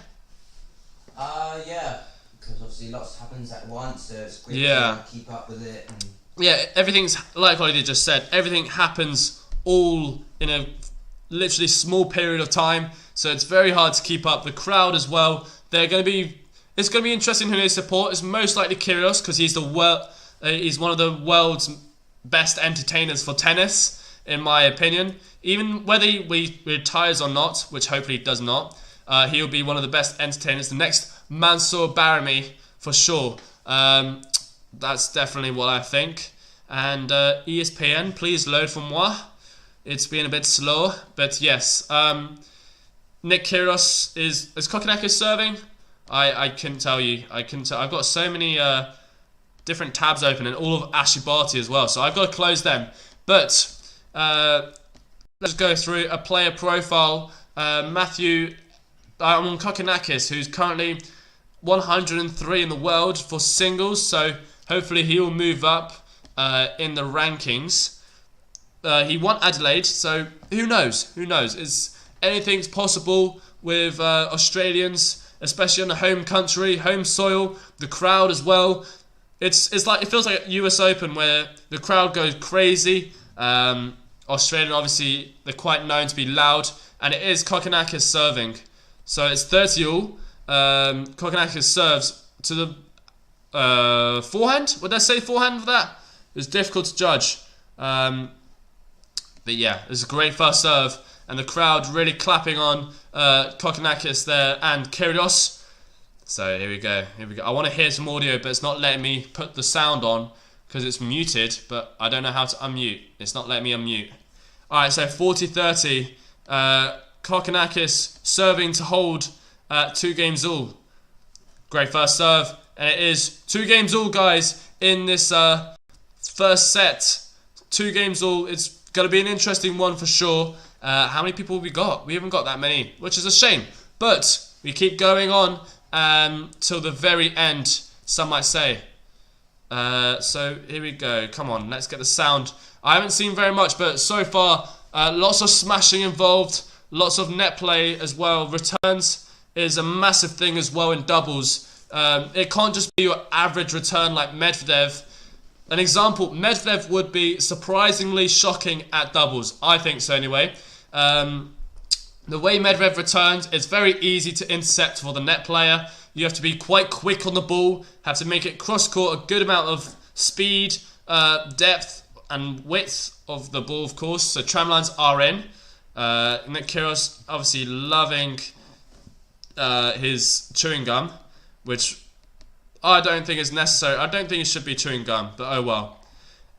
Yeah, because obviously lots happens at once, so it's quick to keep up with it. And yeah, everything's, like Olivier just said, everything happens all in a literally small period of time, so it's very hard to keep up. The crowd as well, it's going to be interesting who they support. It's most likely Kyrgios, because he's one of the world's best entertainers for tennis, in my opinion. Even whether he retires or not, which hopefully he does not, he'll be one of the best entertainers. The next Mansour Barami, for sure. That's definitely what I think. And ESPN, please load for moi. It's been a bit slow, but yes. Nick Kyrgios is Kokkinakis serving? I couldn't tell you. I've got so many different tabs open, and all of Ashley Barty as well, so I've got to close them. But let's go through a player profile. I'm on Kokkinakis, who's currently 103 in the world for singles, so hopefully he will move up in the rankings. He won Adelaide, so who knows? Anything's possible with Australians, especially on the home country, home soil, the crowd as well. It's like, it feels like a US Open where the crowd goes crazy. Australian, obviously, they're quite known to be loud, and it is Kokkinakis serving. So it's 30-all. Kokkinakis serves to the forehand. Would I say forehand for that? It's difficult to judge. But yeah, it's a great first serve, and the crowd really clapping on Kokkinakis there and Kyrgios. So here we go. I want to hear some audio, but it's not letting me put the sound on because it's muted, but I don't know how to unmute. It's not letting me unmute. Alright, so 40-30. Kokkinakis serving to hold 2-all. Great first serve. And it is 2-all, guys, in this first set. 2-all. It's going to be an interesting one for sure. How many people have we got? We haven't got that many, which is a shame. But we keep going on till the very end, some might say. So here we go. Come on, let's get the sound. I haven't seen very much, but so far Lots of smashing involved, lots of net play as well. Returns is a massive thing as well in doubles. It can't just be your average return like Medvedev. An example, Medvedev would be surprisingly shocking at doubles. I think so anyway. The way Medvedev returns, it's very easy to intercept for the net player. You have to be quite quick on the ball, have to make it cross-court, a good amount of speed, depth and width of the ball, of course. So tram lines are in. Nick Kyrgios obviously loving his chewing gum, which I don't think is necessary. I don't think it should be chewing gum, but oh well.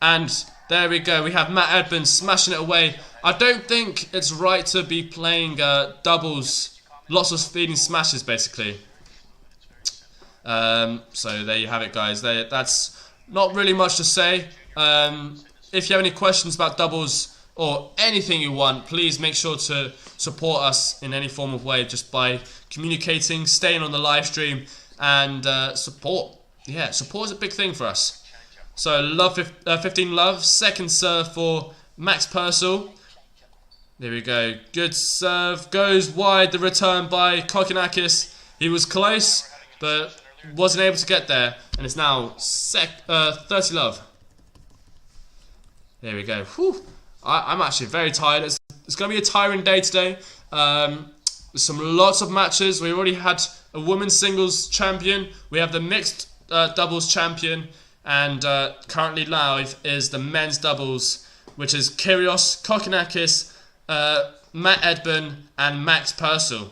And there we go. We have Matt Ebden smashing it away. I don't think it's right to be playing doubles, lots of speeding smashes, basically. So there you have it, guys. That's not really much to say. If you have any questions about doubles or anything you want, please make sure to support us in any form of way, just by communicating, staying on the live stream, and support. Yeah, support is a big thing for us. So love 15 love, second serve for Max Purcell. There we go. Good serve, goes wide. The return by Kokkinakis. He was close, but wasn't able to get there, and it's now 30 love. There we go. Whew. I'm actually very tired. It's going to be a tiring day today. Lots of matches. We already had a women's singles champion. We have the mixed doubles champion, and currently live is the men's doubles, which is Kyrgios, Kokkinakis, Matt Ebden, and Max Purcell.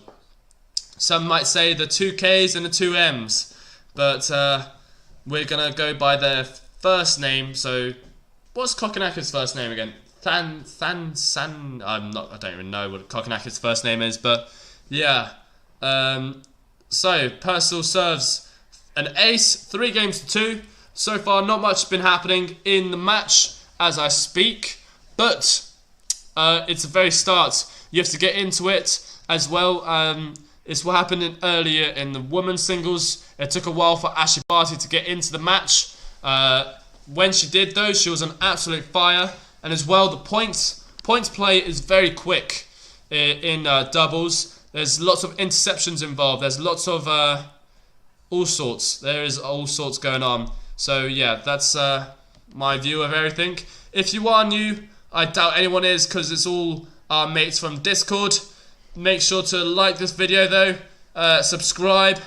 Some might say the 2 Ks and the 2 Ms, but we're gonna go by their first name. So, what's Kokkinakis' first name again? I don't even know what Kokkinakis' first name is, but yeah. So Purcell serves an ace, 3 games to 2. So far, not much has been happening in the match as I speak, but it's a very start. You have to get into it as well. It's what happened earlier in the women's singles. It took a while for Ashley Barty to get into the match. When she did, though, she was on absolute fire. And as well, the points play is very quick in doubles. There's lots of interceptions involved. There's lots of all sorts. There is all sorts going on. So yeah, that's my view of everything. If you are new, I doubt anyone is, because it's all our mates from Discord. Make sure to like this video though, subscribe,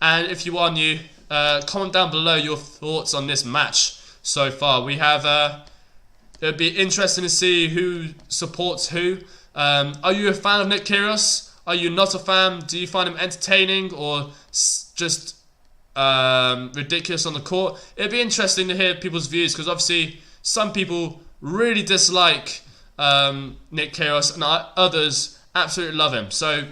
and if you are new, comment down below your thoughts on this match so far. We have, it would be interesting to see who supports who. Are you a fan of Nick Kyrgios? Are you not a fan? Do you find him entertaining or just ridiculous on the court? It'd be interesting to hear people's views, because obviously some people really dislike Nick Kyrgios and others absolutely love him. So,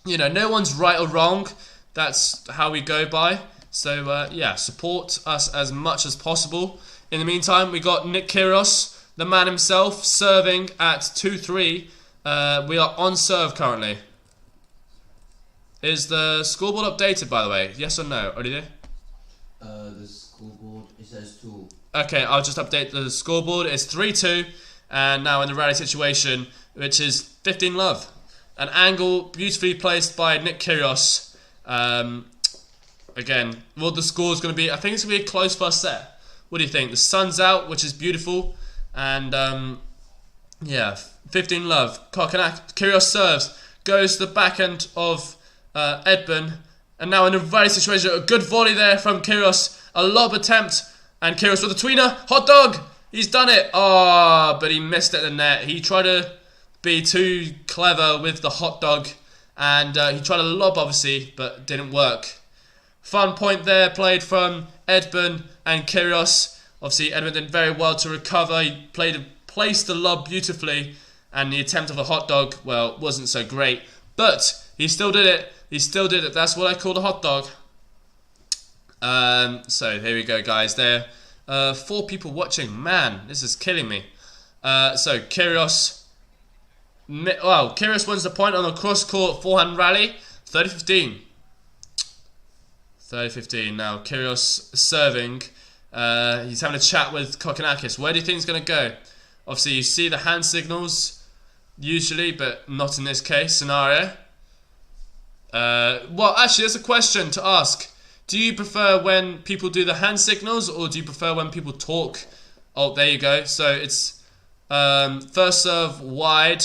you know, no one's right or wrong. That's how we go by. So, yeah, support us as much as possible. In the meantime, we got Nick Kyrgios, the man himself, serving at 2-3. We are on serve currently. Is the scoreboard updated, by the way? Yes or no? Olivier? The scoreboard, it says 2. Okay, I'll just update the scoreboard. It's 3-2. And now in the rally situation, which is 15 love. An angle beautifully placed by Nick Kyrgios. Again, what the score is going to be, I think it's going to be a close first set. What do you think? The sun's out, which is beautiful. And, yeah, 15 love. Kyrgios serves. Goes to the backhand of Ebden. And now in a rally situation, a good volley there from Kyrgios. A lob attempt. And Kyrgios with a tweener. Hot dog! He's done it. Oh, but he missed at the net. He tried to be too clever with the hot dog. And he tried to lob, obviously, but didn't work. Fun point there played from Ebden and Kyrgios. Obviously, Ebden did very well to recover. He placed the lob beautifully. And the attempt of a hot dog, well, wasn't so great. But he still did it. He still did it. That's what I call a hot dog. So, here we go, guys. There 4 people watching. Man, this is killing me. So, Kyrgios. Wow, Kyrgios wins the point on the cross-court forehand rally. 30-15. 30-15. Now, Kyrgios serving. He's having a chat with Kokkinakis. Where do you think he's going to go? Obviously, you see the hand signals usually, but not in this case scenario. Well, actually, there's a question to ask. Do you prefer when people do the hand signals, or do you prefer when people talk? Oh, there you go. So it's first serve wide,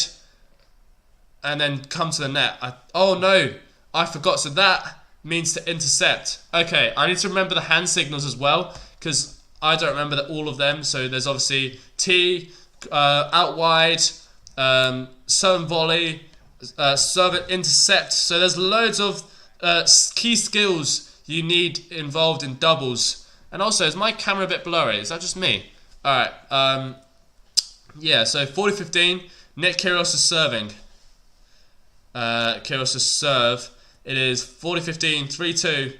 and then come to the net. Oh no, I forgot. So that means to intercept. Okay, I need to remember the hand signals as well, because I don't remember all of them. So there's obviously T, out wide, serve and volley, serve and intercept. So there's loads of key skills you need involved in doubles. And also, is my camera a bit blurry? Is that just me? Alright, yeah, so 40-15, Nick Kyrgios is serving. Kyrgios' serve. It is 40-15, 3-2.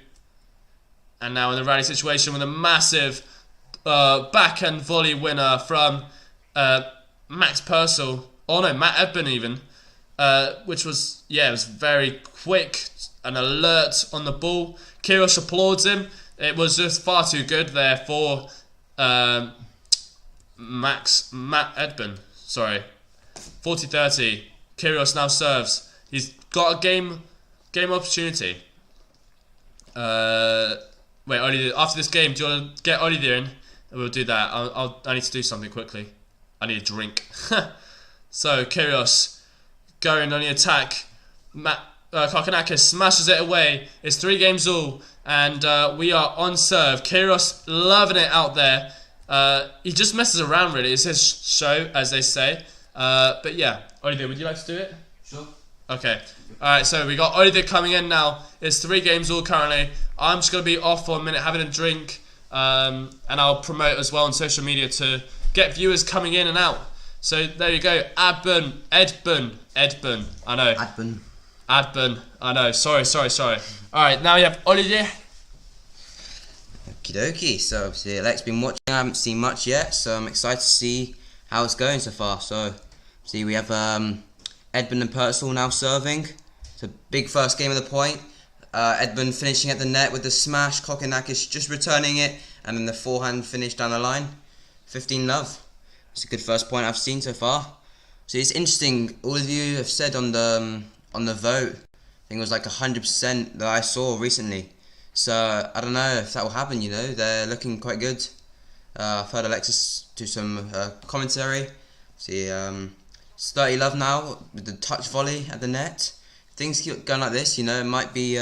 And now in the rally situation with a massive backhand volley winner from Max Purcell. Oh no, Matt Ebden even. Which was, yeah, it was very quick and alert on the ball. Kyrgios applauds him. It was just far too good there for Matt Ebden. Sorry. 40-30. Kyrgios now serves. He's got a game opportunity. Wait, Olivier, after this game, do you want to get Olivier in? We'll do that. I need to do something quickly. I need a drink. So, Kyrgios going on the attack. Kokkinakis smashes it away. It's 3 games all, and we are on serve. Kyrgios loving it out there. He just messes around, really. It's his show, as they say. But yeah, Olivier, would you like to do it? Sure. Okay. Alright, so we got Olivier coming in now. It's 3 games all currently. I'm just going to be off for a minute having a drink. And I'll promote as well on social media to get viewers coming in and out. So there you go. Ebden. I know. Ebden. I know. Sorry. Alright, now you have Olivier. Okie dokie. So obviously Alex's been watching. I haven't seen much yet, so I'm excited to see how it's going so far. So see, we have Ebden and Purcell now serving. It's a big first game of the point. Ebden finishing at the net with the smash. Kokkinakis just returning it, and then the forehand finish down the line. 15-love. It's a good first point I've seen so far. So it's interesting. All of you have said on the vote, I think it was like 100% that I saw recently. So I don't know if that will happen. You know, they're looking quite good. I've heard Alexis do some commentary. See, it's 30-love now with the touch volley at the net. If things keep going like this, you know, it might be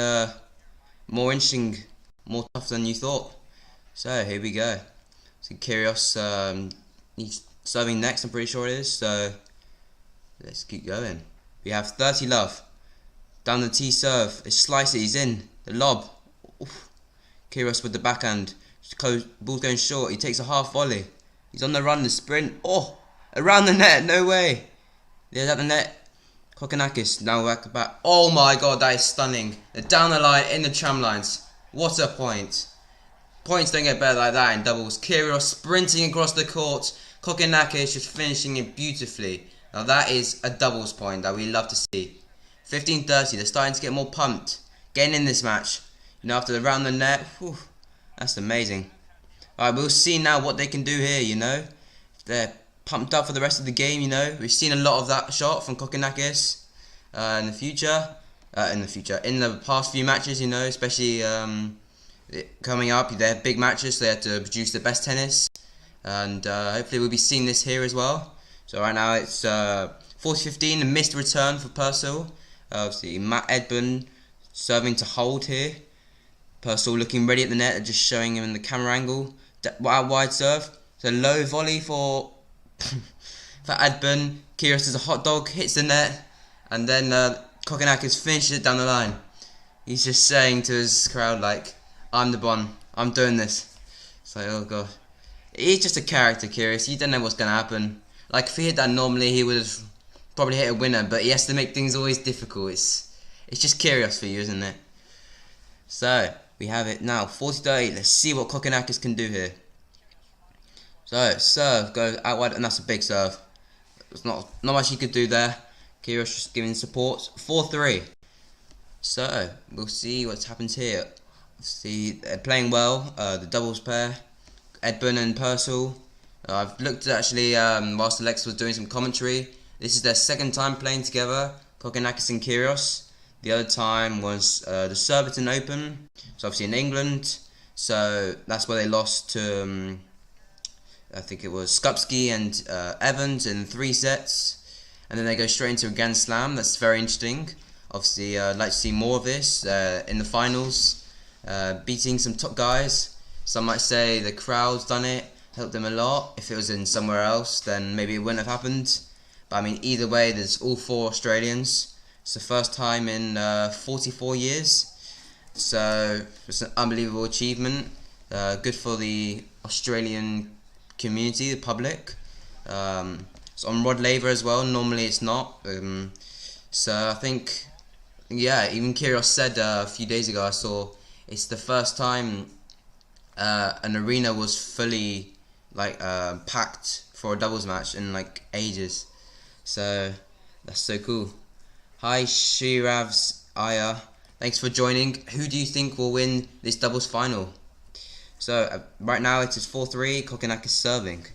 more interesting, more tough than you thought. So here we go. So Kyrgios, he's serving next, I'm pretty sure it is. So let's keep going. We have 30-love. Down the T serve. It's slice it, he's in. The lob. Oof. Kyrgios with the backhand. Ball's going short. He takes a half volley. He's on the run, the sprint. Oh! Around the net. No way. There's at the net. Kokkinakis now back. Oh my god, that is stunning. They're down the line in the tram lines. What a point. Points don't get better like that in doubles. Kyrgios sprinting across the court. Kokkinakis just finishing it beautifully. Now that is a doubles point that we love to see. 15-30, they're starting to get more pumped. Getting in this match. You know, after the round the net, whew, that's amazing. Alright, we'll see now what they can do here, you know. They're pumped up for the rest of the game, you know. We've seen a lot of that shot from Kokkinakis in the past few matches, you know, especially coming up. They're big matches, so they have to produce the best tennis. And hopefully we'll be seeing this here as well. So right now it's 40-15, a missed return for Purcell. Obviously Matt Ebden serving to hold here. Purcell looking ready at the net, just showing him in the camera angle. Out wide serve. It's a low volley for Ebden. Kyrgios is a hot dog, hits the net, and then Kokkinakis finishes it down the line. He's just saying to his crowd, like, I'm the one, I'm doing this. It's like, oh god. He's just a character, Kyrgios. You don't know what's going to happen. Like, if he hit that normally, he would have probably hit a winner, but he has to make things always difficult. It's just Kyrgios for you, isn't it? So, we have it now, 40-30. Let's see what Kokkinakis can do here. So, serve, goes out wide, and that's a big serve. There's not much he could do there. Kyrgios just giving support. 4-3. So, we'll see what happens here. See, they're playing well, the doubles pair. Ebden and Purcell. I've looked actually whilst Alex was doing some commentary. This is their second time playing together, Kokkinakis and Kyrgios. The other time was the Surbiton Open, so obviously in England. So that's where they lost to, I think it was Skupski and Evans in 3 sets. And then they go straight into a Grand Slam. That's very interesting. Obviously, I'd like to see more of this in the finals, beating some top guys. Some might say the crowd's done it, helped them a lot. If it was in somewhere else, then maybe it wouldn't have happened. But I mean, either way, there's all 4 Australians. It's the first time in 44 years. So it's an unbelievable achievement. Good for the Australian community, the public. It's on Rod Laver as well. Normally it's not. So I think, yeah, even Kyrgios said a few days ago, I saw it's the first time an arena was fully packed for a doubles match in like ages. So that's so cool. Hi Shiravs Aya, thanks for joining. Who do you think will win this doubles final? So right now it is 4-3, Kokkinakis serving.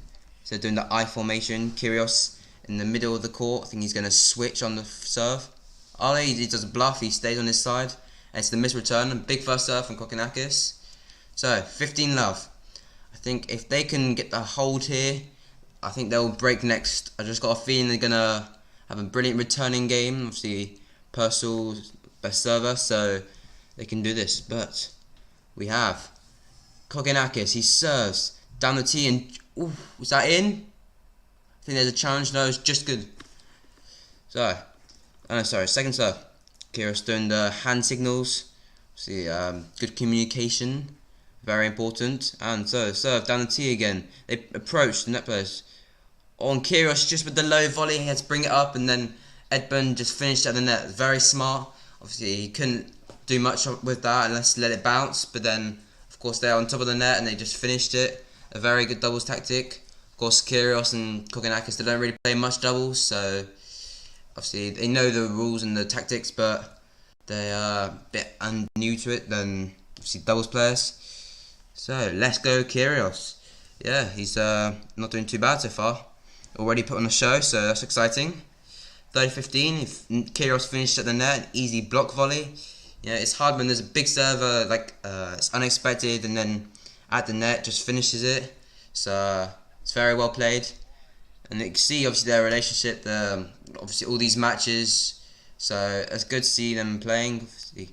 So doing the I formation, Kyrgios in the middle of the court. I think he's going to switch on the serve. Oh, he does a bluff, he stays on his side. And it's the missed return, a big first serve from Kokkinakis. So 15-love. I think if they can get the hold here, I think they'll break next. I just got a feeling they're going to have a brilliant returning game. Obviously Purcell's best server, so they can do this. But we have Kokkinakis, he serves down the tee and ooh, was that in? I think there's a challenge. No, it's just good. So, second serve. Kyrgios doing the hand signals. See, good communication, very important. And so, serve down the tee again. They approach the net players. On Kyrgios, just with the low volley, he had to bring it up, and then Ebden just finished at the net. Very smart. Obviously, he couldn't do much with that unless let it bounce. But then, of course, they're on top of the net and they just finished it. A very good doubles tactic. Of course, Kyrgios and Kokkinakis, they don't really play much doubles, so obviously they know the rules and the tactics, but they are a bit new to it than obviously doubles players. So let's go Kyrgios. Yeah, he's not doing too bad so far. Already put on a show, so that's exciting. 30-15. If Kyrgios finished at the net, an easy block volley. Yeah, it's hard when there's a big server, it's unexpected, and then at the net just finishes it. So it's very well played, and you can see obviously their relationship, obviously all these matches. So it's good to see them playing, obviously,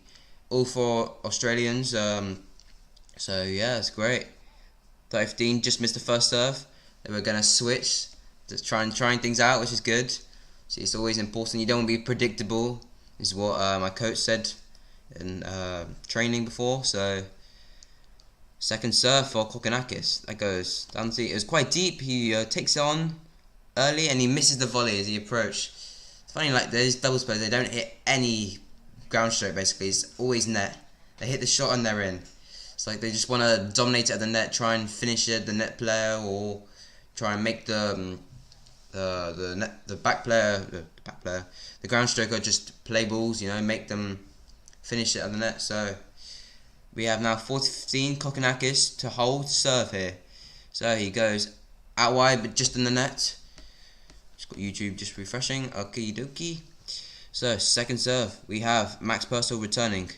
all 4 Australians. So yeah, it's great. 30-15, just missed the first serve. They were gonna switch to trying things out, which is good. See, it's always important. You don't want to be predictable, is what my coach said in training before. So second serve for Kokkinakis. That goes down to, it was quite deep. He takes it on early and he misses the volley as he approached. It's funny, like those doubles players, they don't hit any ground stroke basically. It's always net. They hit the shot and they're in. It's like they just want to dominate it at the net, try and finish it, the net player, or try and make the ground stroker just play balls, make them finish it at the net. So we have now 40-15, Kokkinakis to hold serve here. So he goes out wide, but just in the net. Just got YouTube just refreshing. Okie dokie. So second serve, we have Max Purcell returning.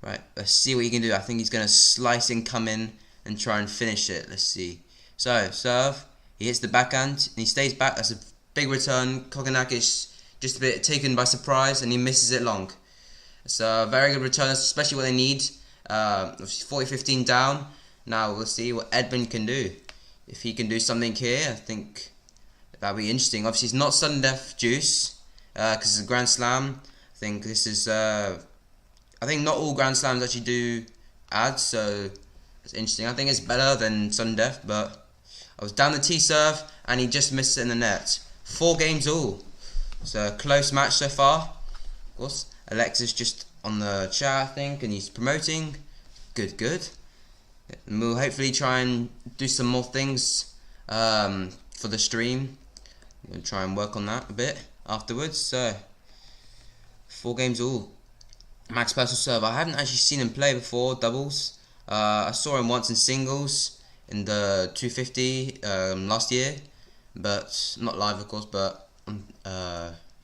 Right, let's see what he can do. I think he's going to slice and come in and try and finish it. Let's see. So serve, he hits the backhand and he stays back. That's a big return. Kokkinakis just a bit taken by surprise and he misses it long. It's a very good return, especially what they need. 40-15 down. Now we'll see what Ebden can do. If he can do something here, I think that'll be interesting. Obviously, it's not sudden death juice because it's a Grand Slam. I think this is. I think not all Grand Slams actually do ads, so it's interesting. I think it's better than sudden death, but I was down the tee serve and he just missed it in the net. 4 games all. So close match so far. Of course, Alexis just on the chat, I think, and he's promoting. Good. And we'll hopefully try and do some more things for the stream. We'll try and work on that a bit afterwards. So 4 games all. Max Purcell serve. I haven't actually seen him play before doubles. I saw him once in singles in the 250 last year, but not live of course, but on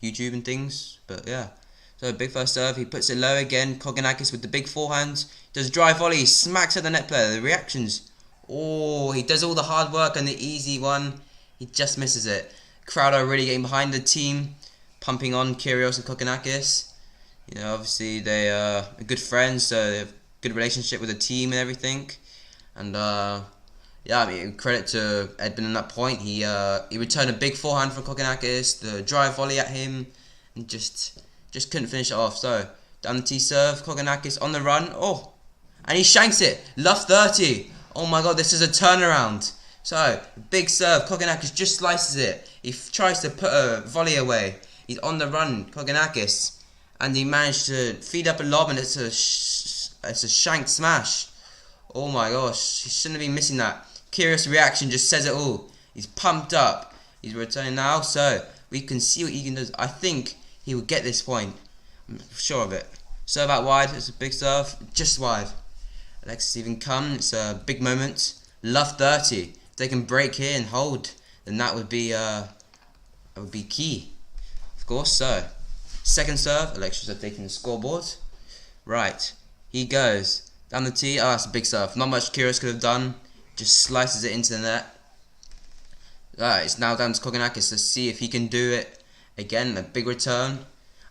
YouTube and things. But yeah, so big first serve, he puts it low again. Kokkinakis with the big forehand, does dry volley, smacks at the net player. The reactions, oh, he does all the hard work and the easy one, he just misses it. Crowd are really getting behind the team, pumping on Kyrgios and Kokkinakis. You know, obviously they are good friends, so they have a good relationship with the team and everything. And yeah, I mean, credit to Ebden on that point. He returned a big forehand for Kokkinakis, the drive volley at him, and just couldn't finish it off. So down the tee serve, Kokkinakis on the run. Oh, and he shanks it. Love 30. Oh my god, this is a turnaround. So big serve, Kokkinakis just slices it. He tries to put a volley away. He's on the run, Kokkinakis, and he managed to feed up a lob, and it's a shanked smash. Oh my gosh, he shouldn't have been missing that. Kyrgios' reaction just says it all. He's pumped up. He's returning now, so we can see what he can do. I think he will get this point. I'm sure of it. Serve out wide. It's a big serve, just wide. Alexis even come. It's a big moment. Love 30. If they can break here and hold, then that would be key, of course. So second serve. Alexis are taking the scoreboard. Right, he goes down the tee. Oh, that's a big serve. Not much Kyrgios could have done. Just slices it into the net. Right, it's now down to Kokkinakis to see if he can do it again. A big return.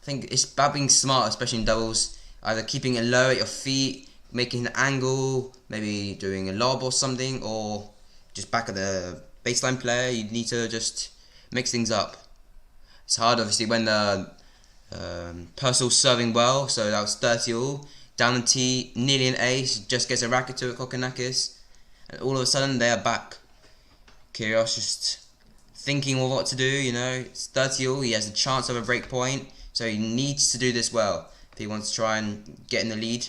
I think it's about being smart, especially in doubles. Either keeping it low at your feet, making an angle, maybe doing a lob or something, or just back at the baseline player. You need to just mix things up. It's hard, obviously, when the Purcell's serving well. So that was 30 all. Down the tee, nearly an ace. Just gets a racket to it, Kokkinakis. And all of a sudden, they are back. Kyrgios just thinking of what to do, you know. It's 30 all. He has a chance of a break point. So he needs to do this well if he wants to try and get in the lead.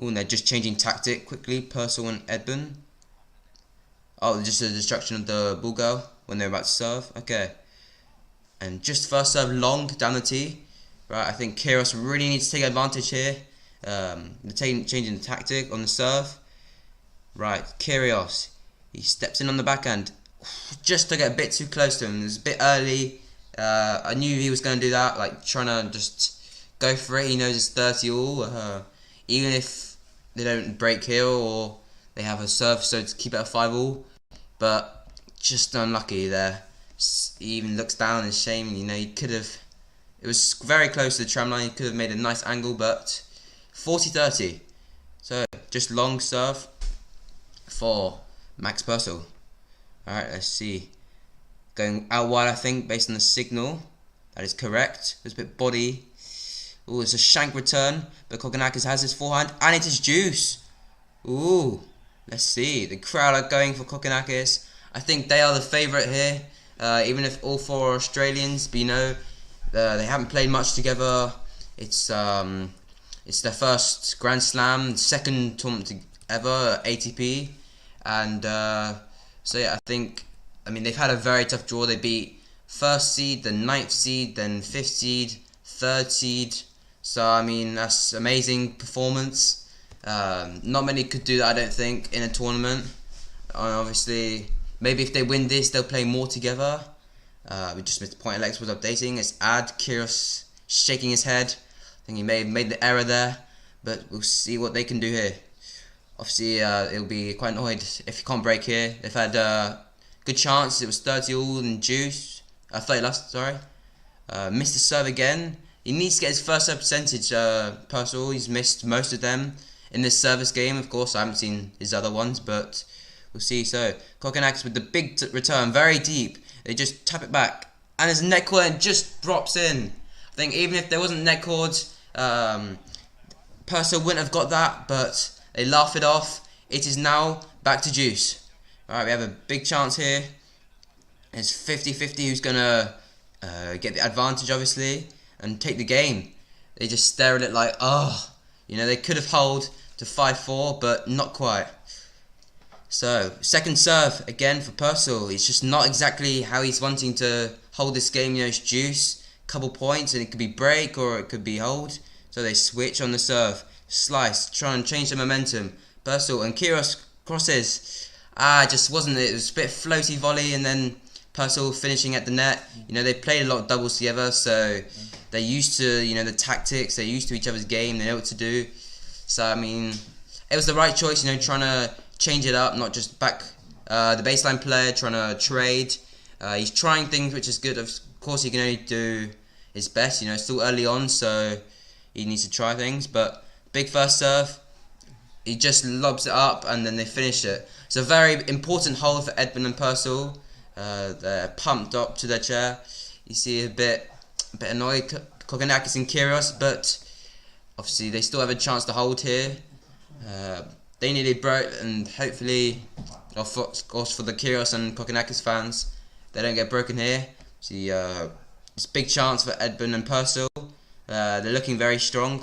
Ooh, and they're just changing tactic quickly. Purcell and Ebden. Oh, just a destruction of the ball girl when they're about to serve. Okay. And just first serve long down the tee. Right, I think Kyrgios really needs to take advantage here. They're changing the tactic on the serve. Right, Kyrgios. He steps in on the backhand. Just to get a bit too close to him. It was a bit early. I knew he was going to do that. Like, trying to just go for it. He knows it's 30 all. Even if they don't break here or they have a serve, so to keep it a 5 all. But just unlucky there. He even looks down in shame. You know, he could have. It was very close to the tram line. He could have made a nice angle, but 40-30. So just long serve for Max Purcell. Alright, let's see. Going out wide, I think, based on the signal. That is correct. There's a bit body. Ooh, it's a shank return, but Kokkinakis has his forehand, and it is juice. Ooh, let's see. The crowd are going for Kokkinakis. I think they are the favourite here. Even if all 4 are Australians, but you know, they haven't played much together. It's their first Grand Slam, second tournament ever, ATP, and so yeah, I mean they've had a very tough draw. They beat first seed, then 9th seed, then 5th seed, 3rd seed. So I mean that's amazing performance. Not many could do that, I don't think, in a tournament. Obviously, maybe if they win this, they'll play more together. We just missed the point. Alex was updating. It's Kyrgios shaking his head. I think he may have made the error there, but we'll see what they can do here. Obviously, it'll be quite annoyed if you can't break here. They've had good chance. It was 30 all and juice. 30 last, sorry. Missed the serve again. He needs to get his first serve percentage. Purcell, he's missed most of them in this service game. Of course, I haven't seen his other ones, but we'll see. So Kokkinakis with the big return, very deep. They just tap it back, and his net cord and just drops in. I think even if there wasn't net cords, Purcell wouldn't have got that, but they laugh it off. It is now back to juice. Alright, we have a big chance here. It's 50-50 who's going to get the advantage, obviously, and take the game. They just stare at it like, oh, you know, they could have held to 5-4, but not quite. So, second serve again for Purcell. It's just not exactly how he's wanting to hold this game. You know, it's juice, couple points, and it could be break or it could be hold. So they switch on the serve, slice, try and change the momentum. Purcell and Kyrgios crosses. Just wasn't it. It was a bit floaty volley, and then Purcell finishing at the net. You know, they played a lot of doubles together, so they're used to, you know, the tactics. They're used to each other's game. They know what to do. So I mean, it was the right choice. You know, trying to change it up, not just back the baseline player trying to trade. He's trying things, which is good. Of course, he can only do his best. You know, it's still early on, so he needs to try things. But big first serve, he just lobs it up, and then they finish it. It's a very important hole for Ebden and Purcell. They're pumped up to their chair. You see a bit annoyed Kokkinakis and Kyrgios, but obviously they still have a chance to hold here. They nearly broke, and hopefully, of course, for the Kyrgios and Kokkinakis fans, they don't get broken here. See, it's a big chance for Ebden and Purcell. They're looking very strong.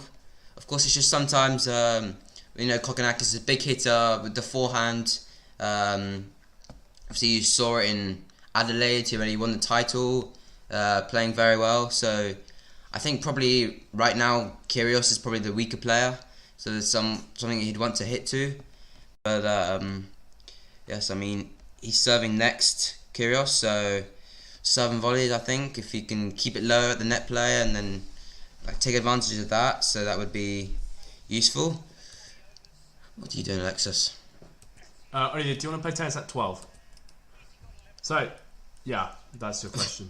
Of course, it's just sometimes, you know, Kokkinakis is a big hitter with the forehand. Obviously, you saw it in Adelaide. He already won the title, playing very well. So, I think probably right now Kyrgios is probably the weaker player. So there's something he'd want to hit to. But yes, I mean, he's serving next, Kyrgios. So serving volleys, I think, if he can keep it low at the net player and then like take advantage of that. So that would be useful. What are you doing, Alexis? Olivier, do you want to play tennis at 12? So, yeah, that's your question.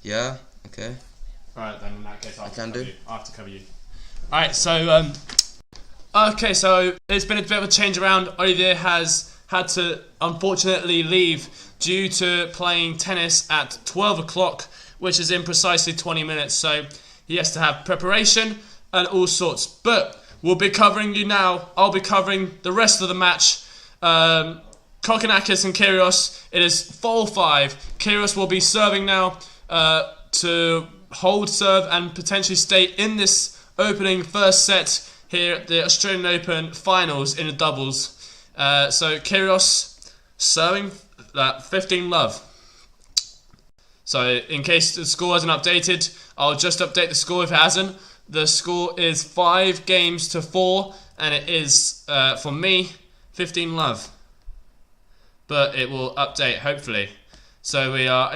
Yeah, okay. Alright, then in that case, I have to cover you. Alright, so, okay, so it's been a bit of a change around. Olivier has had to, unfortunately, leave due to playing tennis at 12 o'clock, which is in precisely 20 minutes. So, he has to have preparation and all sorts. But we'll be covering you now. I'll be covering the rest of the match. Kokkinakis and Kyrgios. It is 4-5. Kyrgios will be serving now to hold serve and potentially stay in this opening first set here at the Australian Open finals in the doubles. So Kyrgios serving 15-love. So in case the score hasn't updated, I'll just update the score if it hasn't. The score is 5-4, and it is, for me, 15-love. But it will update, hopefully. So we are...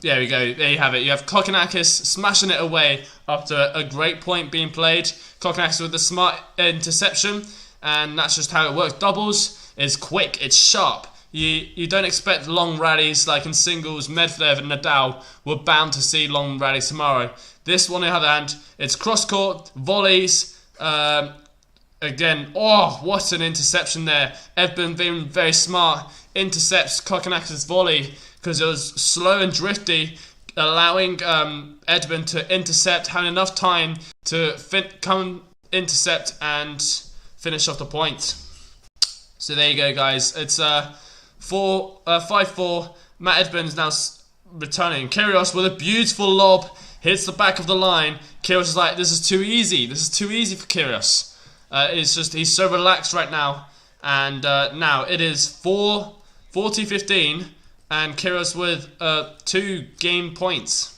There we go, there you have it. You have Kokkinakis smashing it away after a great point being played. Kokkinakis with the smart interception, and that's just how it works. Doubles is quick, it's sharp. You don't expect long rallies like in singles. Medvedev and Nadal were bound to see long rallies tomorrow. This one, on the other hand, it's cross-court, volleys. Again, oh, what an interception there. Ebden being very smart, intercepts Kokkinakis' volley because it was slow and drifty, allowing Ebden to intercept, having enough time to come intercept and finish off the point. So there you go, guys. It's 5-4. Matt Ebden is now returning. Kyrgios with a beautiful lob. Hits the back of the line. Kyrgios is like, this is too easy. This is too easy for Kyrgios. It's just, he's so relaxed right now. And now it is 40-15. And Kyrgios with 2 game points.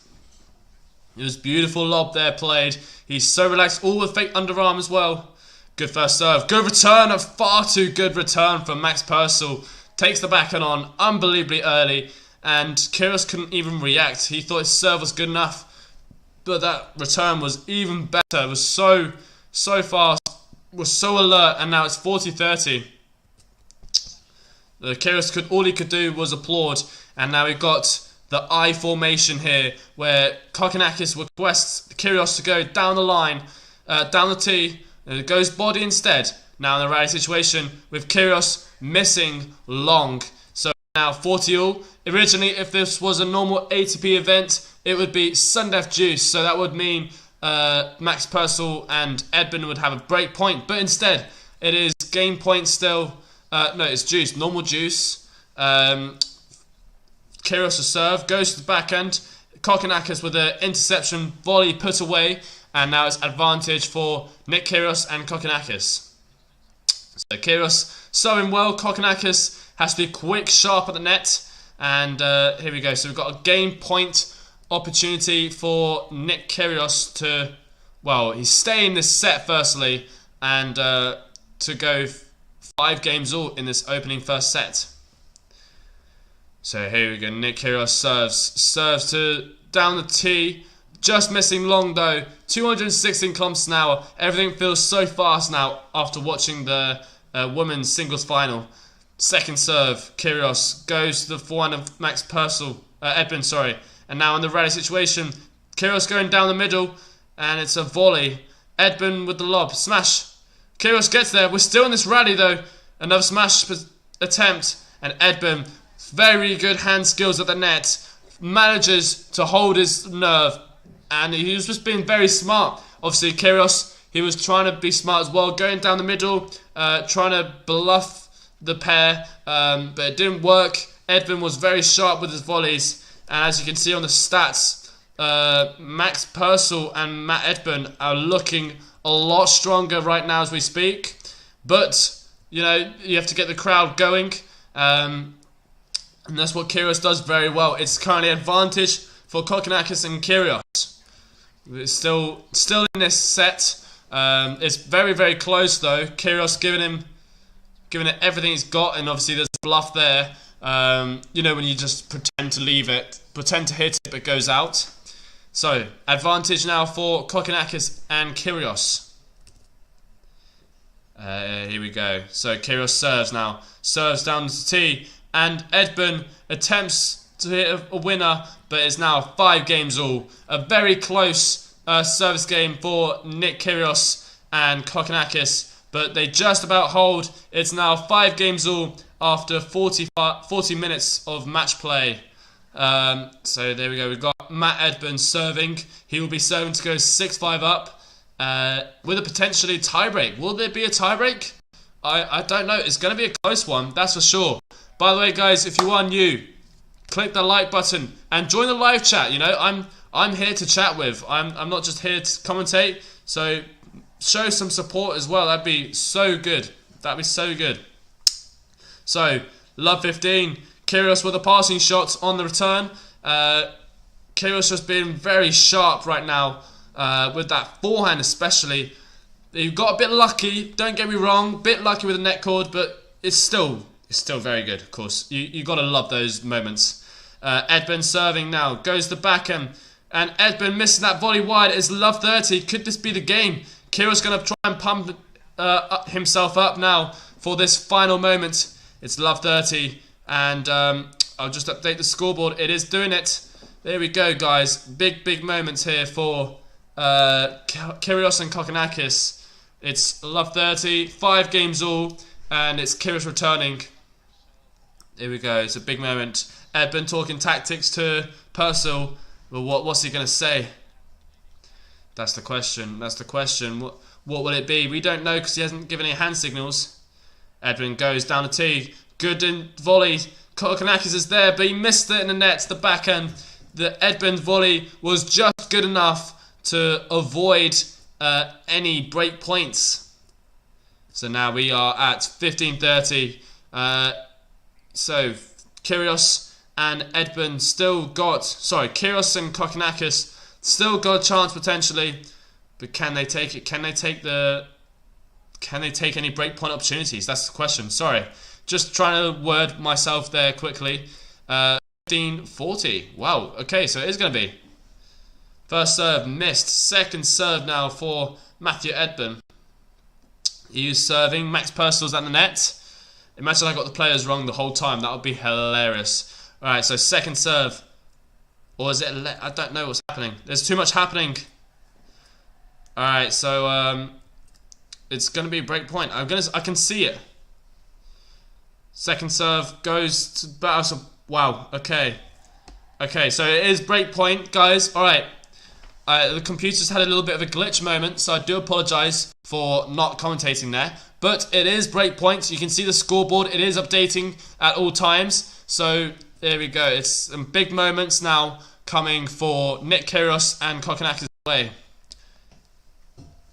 It was beautiful lob there played. He's so relaxed. All with fake underarm as well. Good first serve. Good return. A far too good return from Max Purcell. Takes the backhand on unbelievably early. And Kyrgios couldn't even react. He thought his serve was good enough. But that return was even better. It was so fast. Was so alert. And now it's 40-30. Kyrgios all he could do was applaud. And now we've got the I formation here, where Kokkinakis requests Kyrgios to go down the line, down the tee. It goes body instead. Now in the rally situation with Kyrgios missing long. So now 40-all. Originally, if this was a normal ATP event, it would be Sundev juice. So that would mean Max Purcell and Ebden would have a break point. But instead, it is game point still. No, it's juice. Normal juice. Kyrgios to serve. Goes to the backhand. Kokkinakis with an interception volley put away. And now it's advantage for Nick Kyrgios and Kokkinakis. So Kyrgios serving well. Kokkinakis has to be quick, sharp at the net. And here we go. So we've got a game point opportunity for Nick Kyrgios to... Well, he's staying this set firstly. And to go 5 games all in this opening first set. So here we go. Nick Kyrgios serves to down the tee, just missing long though. 216 kilometers an hour. Everything feels so fast now after watching the women's singles final. Second serve, Kyrgios goes to the forehand of Ebden, sorry. And now in the rally situation, Kyrgios going down the middle, and it's a volley. Ebden with the lob, smash. Kyrgios gets there. We're still in this rally though. Another smash attempt, and Ebden, very good hand skills at the net, manages to hold his nerve, and he was just being very smart. Obviously, Kyrgios, he was trying to be smart as well, going down the middle, trying to bluff the pair, but it didn't work. Ebden was very sharp with his volleys, and as you can see on the stats, Max Purcell and Matt Ebden are looking a lot stronger right now as we speak. But you know, you have to get the crowd going, and that's what Kyrgios does very well. It's currently advantage for Kokkinakis and Kyrgios. It's still in this set. It's very, very close though. Kyrgios giving it everything he's got, and obviously there's a bluff there. You know, when you just pretend to leave it, pretend to hit it, but it goes out. So, advantage now for Kokkinakis and Kyrgios. Here we go. So, Kyrgios serves down the tee, and Ebden attempts to hit a winner, but it's now 5 games all. A very close service game for Nick Kyrgios and Kokkinakis, but they just about hold. It's now 5 games all after 40 minutes of match play. So there we go. We've got Matt Ebden serving. He will be serving to go 6-5 up with a potentially tiebreak. Will there be a tiebreak? I don't know. It's going to be a close one, that's for sure. By the way, guys, if you are new, click the like button and join the live chat. You know, I'm here to chat with. I'm not just here to commentate. So show some support as well. That'd be so good. That'd be so good. So, love 15. Kyrgios with a passing shot on the return. Kyrgios just being very sharp right now with that forehand especially. He got a bit lucky, don't get me wrong, bit lucky with the net cord, but it's still very good, of course. You got to love those moments. Ebden serving now, goes the backhand, and Ebden missing that volley wide. It's love 30. Could this be the game? Kyrgios going to try and pump himself up now for this final moment. It's love 30, and I'll just update the scoreboard. It is doing it. There we go, guys. Big moments here for Kyrgios and Kokkinakis. It's love 30, 5 games all, and it's Kyrgios returning. Here we go. It's a big moment. Ebden talking tactics to Purcell. Well, what's he going to say? That's the question. What will it be? We don't know because he hasn't given any hand signals. Ebden goes down the tee. Good in volley. Kokkinakis is there, but he missed it in the net. The backhand. The Ebden volley was just good enough to avoid any break points. So now we are at 15:30. So Kyrgios and Ebden Kyrgios and Kokkinakis still got a chance potentially, but can they take it? Can they take any breakpoint opportunities? That's the question. Sorry, just trying to word myself there quickly. 15:40. Wow. Okay, so it is going to be. First serve missed. Second serve now for Matthew Ebden. He's serving. Max Purcell's at the net. Imagine I got the players wrong the whole time. That would be hilarious. All right, so second serve. Or is it I don't know what's happening. There's too much happening. All right, so it's going to be a break point. I can see it. Second serve goes to Purcell. Wow, okay. Okay, so it is break point, guys. All right. The computer's had a little bit of a glitch moment, so I do apologise for not commentating there. But it is break points. You can see the scoreboard. It is updating at all times. So there we go. It's some big moments now coming for Nick Kyrgios and Kokkinakis away.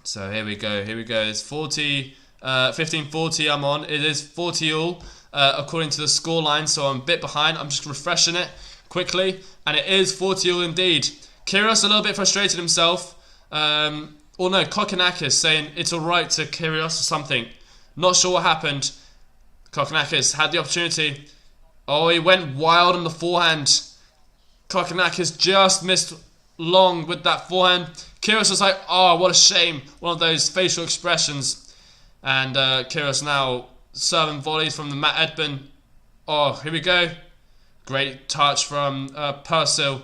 So here we go. It's 15:40 I'm on. It is 40 all according to the scoreline, so I'm a bit behind. I'm just refreshing it quickly, and it is 40 all indeed. Kyrgios a little bit frustrated himself. Kokkinakis saying it's alright to Kyrgios or something. Not sure what happened. Kokkinakis had the opportunity. Oh, he went wild on the forehand. Kokkinakis just missed long with that forehand. Kyrgios was like, oh, what a shame. One of those facial expressions. And Kyrgios now serving volleys from the Matt Ebden. Oh, here we go. Great touch from Purcell.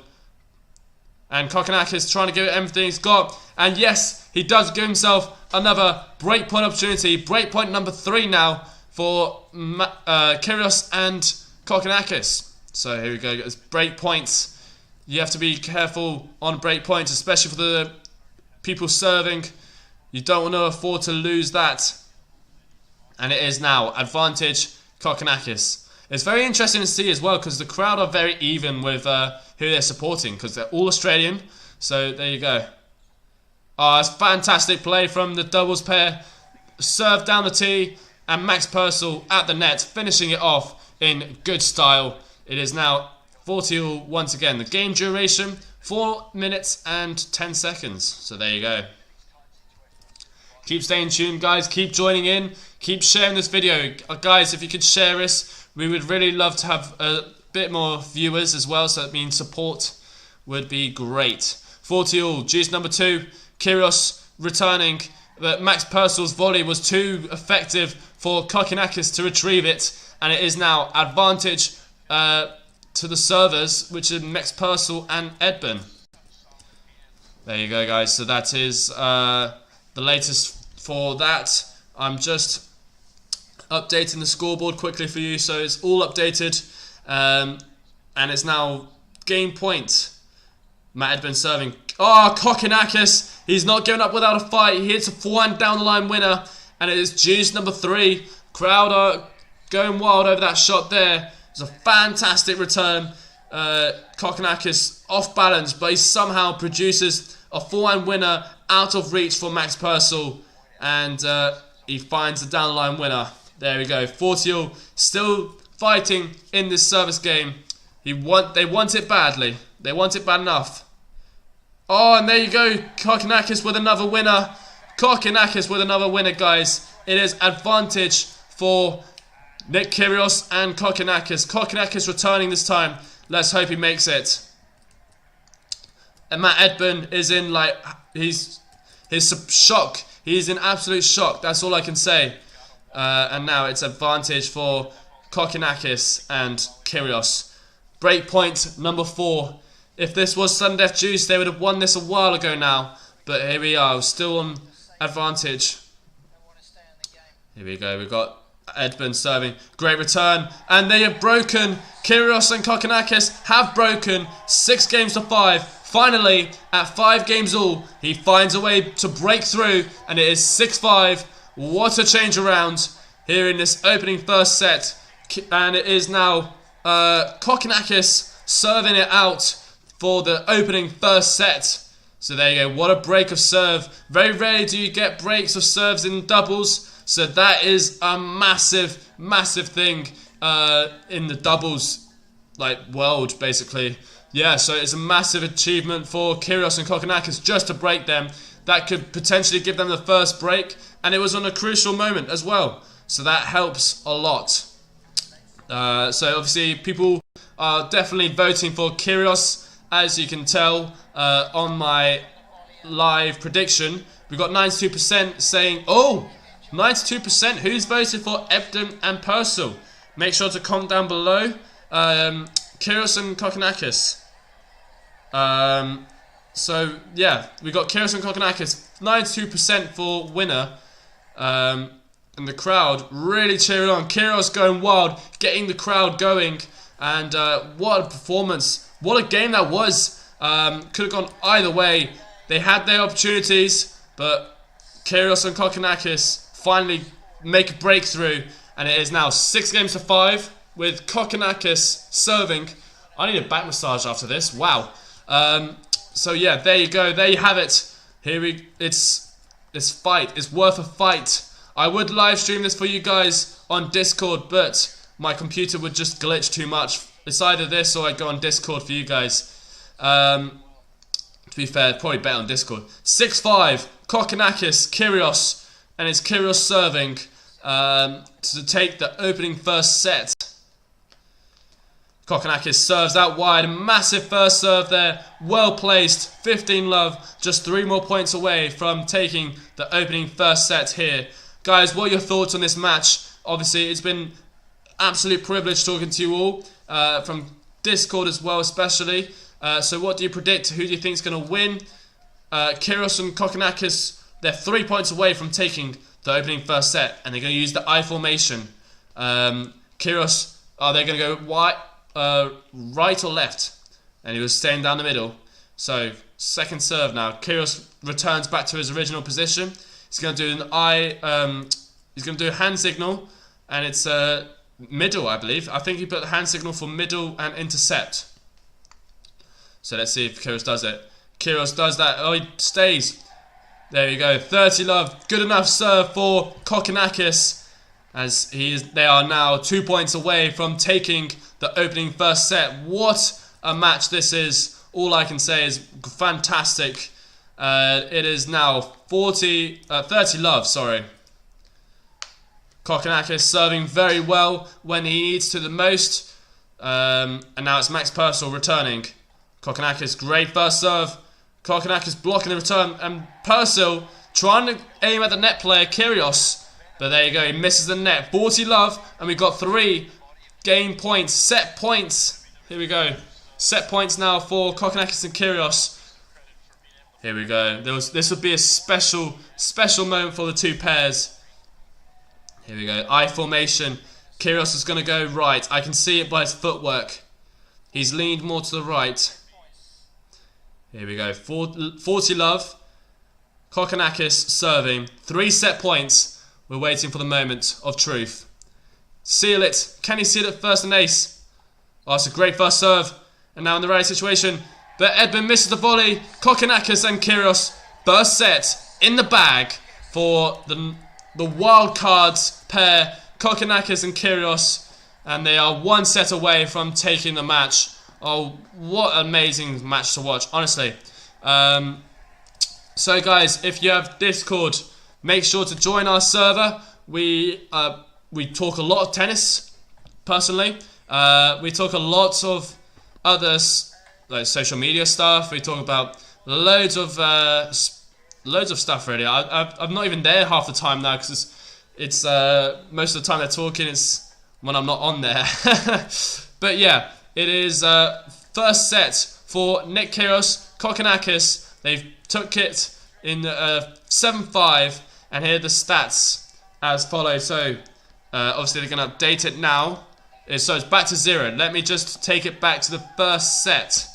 And Kokkinakis trying to give it everything he's got. And yes, he does give himself another breakpoint opportunity. Breakpoint number 3 now for Kyrgios and Kokkinakis. So here we go. It's break points. You have to be careful on break points, especially for the people serving. You don't want to afford to lose that. And it is now advantage Kokkinakis. It's very interesting to see as well because the crowd are very even with who they're supporting because they're all Australian. So there you go. Oh, it's fantastic play from the doubles pair. Serve down the tee and Max Purcell at the net, finishing it off in good style. It is now 40-all once again. The game duration, 4 minutes and 10 seconds. So there you go. Keep staying tuned, guys. Keep joining in. Keep sharing this video. Guys, if you could share this, we would really love to have a bit more viewers as well. So that means support would be great. 40-all, juice number 2. Kyrgios returning. But Max Purcell's volley was too effective for Kokkinakis to retrieve it. And it is now advantage to the servers, which is Max Purcell and Ebden. There you go, guys. So that is the latest for that. I'm just updating the scoreboard quickly for you, so it's all updated, and it's now game point. Matt Ebden serving. Oh, Kokkinakis, he's not giving up without a fight. He hits a forehand down the line winner, and it is juice number 3. Crowd are going wild over that shot there. It's a fantastic return. Kokkinakis off balance, but he somehow produces a forehand winner out of reach for Max Purcell, and he finds the down the line winner. There we go. 40-all, still fighting in this service game. They want it badly. They want it bad enough. Oh, and there you go. Kokkinakis with another winner. Kokkinakis with another winner, guys. It is advantage for Nick Kyrgios and Kokkinakis. Kokkinakis returning this time. Let's hope he makes it. And Matt Ebden is in his shock. He's in absolute shock. That's all I can say. And now it's advantage for Kokkinakis and Kyrgios. Break point number 4. If this was sudden death juice, they would have won this a while ago now. But here we are, still on advantage. Here we go. We've got Ebden serving. Great return. And they have broken. Kyrgios and Kokkinakis have broken 6 games to 5. Finally, at 5 games all, he finds a way to break through. And it is 6-5. What a change around here in this opening first set. And it is now Kokkinakis serving it out for the opening first set. So there you go. What a break of serve. Very rarely do you get breaks of serves in doubles. So that is a massive, massive thing in the doubles world, basically. Yeah, so it's a massive achievement for Kyrgios and Kokkinakis just to break them. That could potentially give them the first break. And it was on a crucial moment as well. So that helps a lot. So obviously people are definitely voting for Kyrgios, as you can tell on my live prediction. We've got 92% saying, oh, 92%. Who's voted for Ebden and Purcell? Make sure to comment down below. Kyrgios and Kokkinakis. So yeah, we got Kyrgios and Kokkinakis. 92% for winner. And the crowd really cheering on. Kyrgios going wild, getting the crowd going. And what a performance. What a game that was. Could have gone either way. They had their opportunities, but Kyrgios and Kokkinakis finally make a breakthrough. And it is now 6 games to 5 with Kokkinakis serving. I need a back massage after this. Wow. So yeah, there you go. There you have it. This fight is worth a fight. I would live stream this for you guys on Discord, but my computer would just glitch too much. It's either this or I go on Discord for you guys. To be fair, probably better on Discord. 6-5, Kokkinakis, Kyrgios, and it's Kyrgios serving. to take the opening first set. Kokkinakis serves out wide. Massive first serve there. Well placed. 15-love. Just 3 more points away from taking the opening first set here. Guys, what are your thoughts on this match? Obviously, it's been absolute privilege talking to you all. From Discord as well, especially. So what do you predict? Who do you think is going to win? Kyrgios and Kokkinakis, they're 3 points away from taking the opening first set. And they're going to use the I formation. Kyrgios, are they going to go wide? Right or left, and he was staying down the middle. So second serve now. Kyrgios returns back to his original position. He's going to do he's going to do a hand signal, and it's middle, I believe. I think he put the hand signal for middle and intercept. So let's see if Kyrgios does it. Kyrgios does that. Oh, he stays. There you go. 30-love. Good enough serve for Kokkinakis, as they are now 2 points away from taking the opening first set. What a match this is. All I can say is fantastic. It is now 30-love, sorry. Kokkinakis serving very well when he needs to the most. And now it's Max Purcell returning. Kokkinakis, great first serve. Kokkinakis blocking the return. And Purcell trying to aim at the net player, Kyrgios. But there you go, he misses the net. 40-love, and we've got 3 game points, set points. Here we go. Set points now for Kokkinakis and Kyrgios. Here we go. This would be a special moment for the two pairs. Here we go. I formation. Kyrgios is going to go right. I can see it by his footwork. He's leaned more to the right. Here we go. 40-love. Kokkinakis serving. 3 set points. We're waiting for the moment of truth. Seal it. Can he seal it first and ace? Oh, it's a great first serve. And now in the right situation. But Ebden misses the volley. Kokkinakis and Kyrgios. First set in the bag for the wild cards pair. Kokkinakis and Kyrgios. And they are 1 set away from taking the match. Oh, what an amazing match to watch, honestly. So guys, if you have Discord, make sure to join our server. We talk a lot of tennis, personally. We talk a lot of other like social media stuff. We talk about loads of stuff, really. I'm not even there half the time now, because it's most of the time they're talking, it's when I'm not on there. But yeah, it is first set for Nick Kyrgios, Kokkinakis. They've took it in 7-5, and here are the stats as follows. So obviously they're going to update it now. So it's back to 0. Let me just take it back to the first set.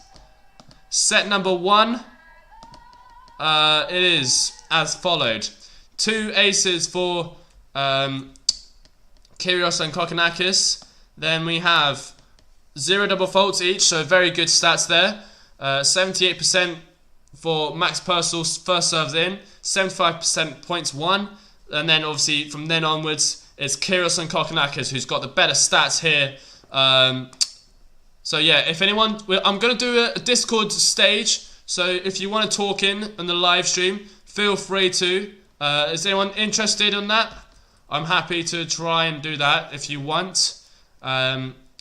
Set number 1. It is as followed. 2 aces for Kyrgios and Kokkinakis. Then we have 0 double faults each, so very good stats there. 78% for Max Purcell's first serves in. 75% points won. And then obviously from then onwards, it's Kyrgios and Kokkinakis who's got the better stats here. So yeah, if anyone, I'm going to do a Discord stage. So if you want to talk in the live stream, feel free to. Is anyone interested in that? I'm happy to try and do that if you want.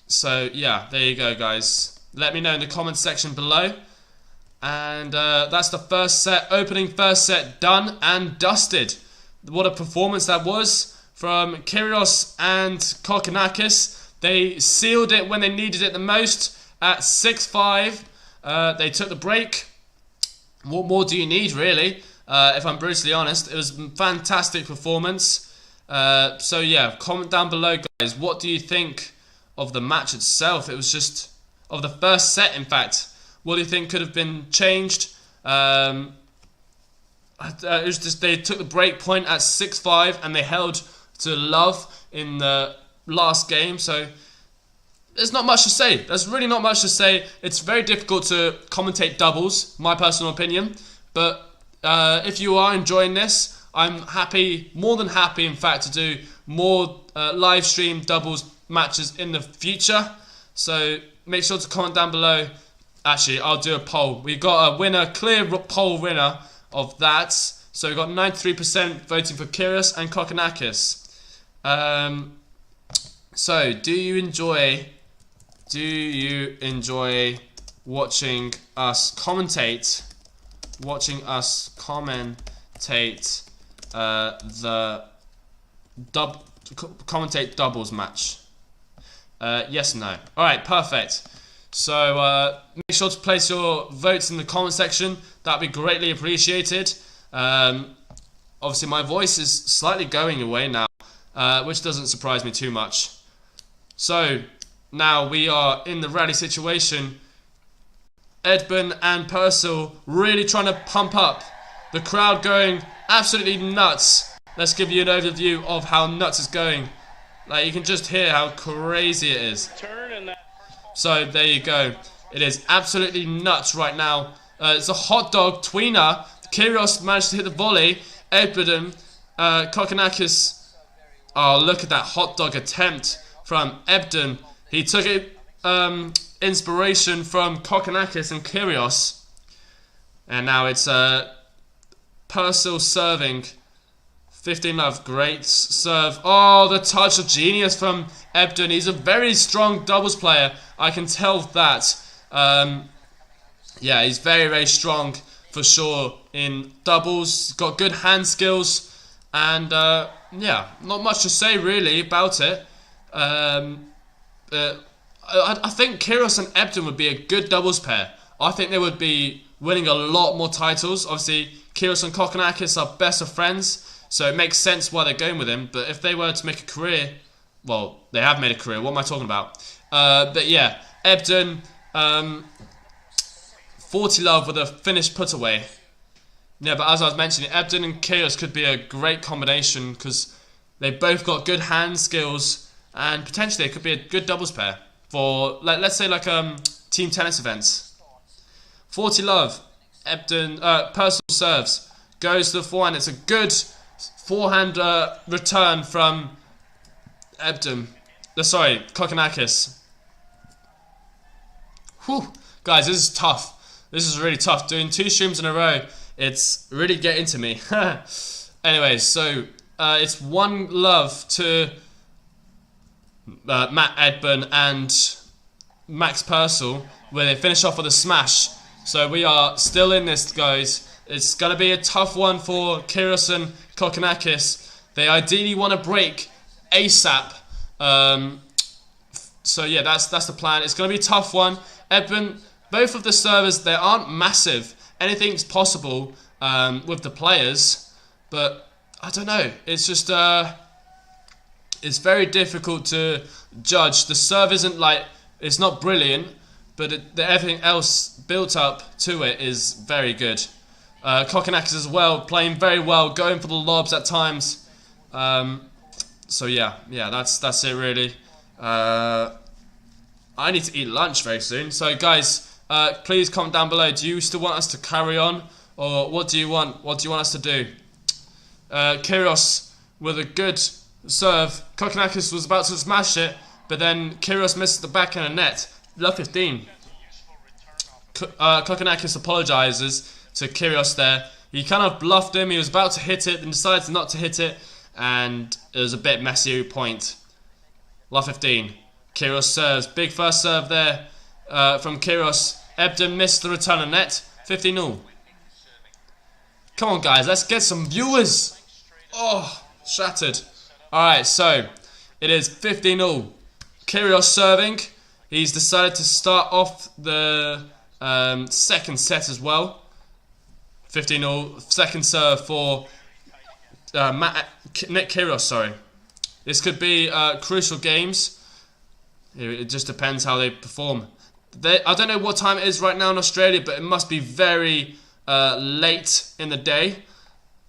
So yeah, there you go, guys. Let me know in the comments section below. And that's the first set, opening first set done and dusted. What a performance that was from Kyrgios and Kokkinakis. They sealed it when they needed it the most at 6-5. They took the break. What more do you need, really? If I'm brutally honest, it was a fantastic performance. So yeah, comment down below, guys. What do you think of the match itself? It was just of the first set, in fact. What do you think could have been changed? It was just they took the break point at 6-5 and they held to love in the last game. So there's not much to say. There's really not much to say. It's very difficult to commentate doubles, my personal opinion. But if you are enjoying this, I'm happy, more than happy, in fact, to do more live stream doubles matches in the future. So make sure to comment down below. Actually, I'll do a poll. We've got a winner, clear poll winner of that. So we've got 93% voting for Kyrgios and Kokkinakis. So, do you enjoy watching us commentate? Commentate doubles match? Yes, no. Alright, perfect. So make sure to place your votes in the comment section. That'd be greatly appreciated. Obviously my voice is slightly going away now, which doesn't surprise me too much. So now we are in the rally situation. Ebden and Purcell really trying to pump up. The crowd going absolutely nuts. Let's give you an overview of how nuts it's going. Like, you can just hear how crazy it is. So there you go. It is absolutely nuts right now. It's a hot dog tweener. Kyrgios managed to hit the volley. Ebden, Kokkinakis. Oh, look at that hot dog attempt from Ebden. He took it inspiration from Kokkinakis and Kyrgios. And now it's Purcell serving. 15-love, great serve. Oh, the touch of genius from Ebden. He's a very strong doubles player. I can tell that. Yeah, he's very, very strong for sure in doubles. He's got good hand skills. And, yeah, not much to say really about it. I think Kyrgios and Ebden would be a good doubles pair. I think they would be winning a lot more titles. Obviously, Kyrgios and Kokkinakis are best of friends. So it makes sense why they're going with him. But if they were to make a career, well, they have made a career. What am I talking about? But yeah, Ebden, 40-love with a finished put away. Yeah, but as I was mentioning, Ebden and Kyrgios could be a great combination because they both got good hand skills and potentially it could be a good doubles pair for, let's say, team tennis events. 40-love, Ebden, Purcell serves, goes to the forehand. It's a good forehand return from Ebden. Kokkinakis. Whew. Guys, this is tough. This is really tough. Doing 2 streams in a row, it's really getting to me. Anyways, so it's 1-love to Matt Ebden and Max Purcell, where they finish off with a smash. So we are still in this, guys. It's going to be a tough one for Kyrgios and Kokkinakis. They ideally want to break ASAP. So yeah, that's the plan. It's going to be a tough one. Ebden, both of the servers, they aren't massive. Anything's possible with the players. But I don't know. It's just it's very difficult to judge. The serve isn't it's not brilliant, but everything else built up to it is very good. Kokkinakis as well, playing very well, going for the lobs at times. So yeah, that's it really. I need to eat lunch very soon. So guys, please comment down below. Do you still want us to carry on, or what do you want? What do you want us to do? Kyrgios with a good serve. Kokkinakis was about to smash it, but then Kyrgios missed the backhand of net. Love 15. Kokkinakis apologizes to Kyrgios there. He kind of bluffed him. He was about to hit it, then decided not to hit it, and it was a bit messy point. Love 15. Kyrgios serves. Big first serve there from Kyrgios. Ebden missed the return of net. 15-0. Come on, guys. Let's get some viewers. Oh, shattered. Alright, so it is 15-0. Kyrgios serving. He's decided to start off the second set as well. 15-0. Second serve for Nick Kyrgios, sorry. This could be crucial games. It just depends how they perform. I don't know what time it is right now in Australia, but it must be very late in the day.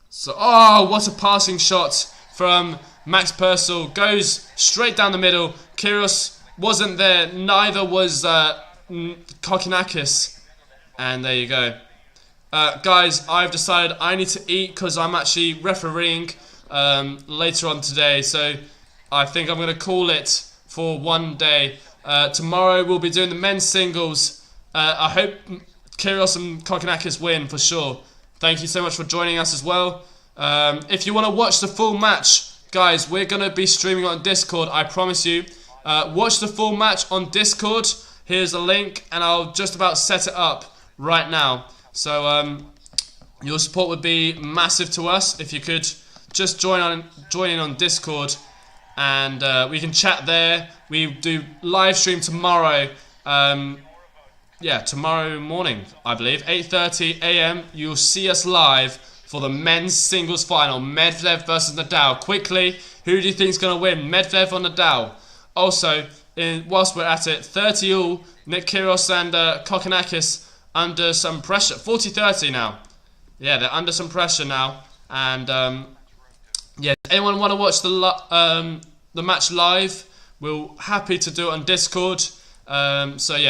So, oh, what a passing shot from Max Purcell. Goes straight down the middle. Kyrgios wasn't there. Neither was Kokkinakis. And there you go. Guys, I've decided I need to eat because I'm actually refereeing later on today. So I think I'm going to call it for one day. Tomorrow we'll be doing the men's singles. I hope Kyrgios and Kokkinakis win for sure. Thank you so much for joining us as well. If you want to watch the full match, guys, we're going to be streaming on Discord, I promise you. Watch the full match on Discord. Here's a link, and I'll just about set it up right now. So your support would be massive to us if you could just join in on Discord, and we can chat there. We do live stream tomorrow. Tomorrow morning, I believe, 8:30 a.m. You'll see us live for the men's singles final, Medvedev versus Nadal. Quickly, who do you think is going to win, Medvedev or Nadal? Also, whilst we're at it, 30-all, Nick Kyrgios and Kokkinakis under some pressure. 40-30 now. Yeah, they're under some pressure now. And anyone want to watch the match live? We're happy to do it on Discord. So yeah,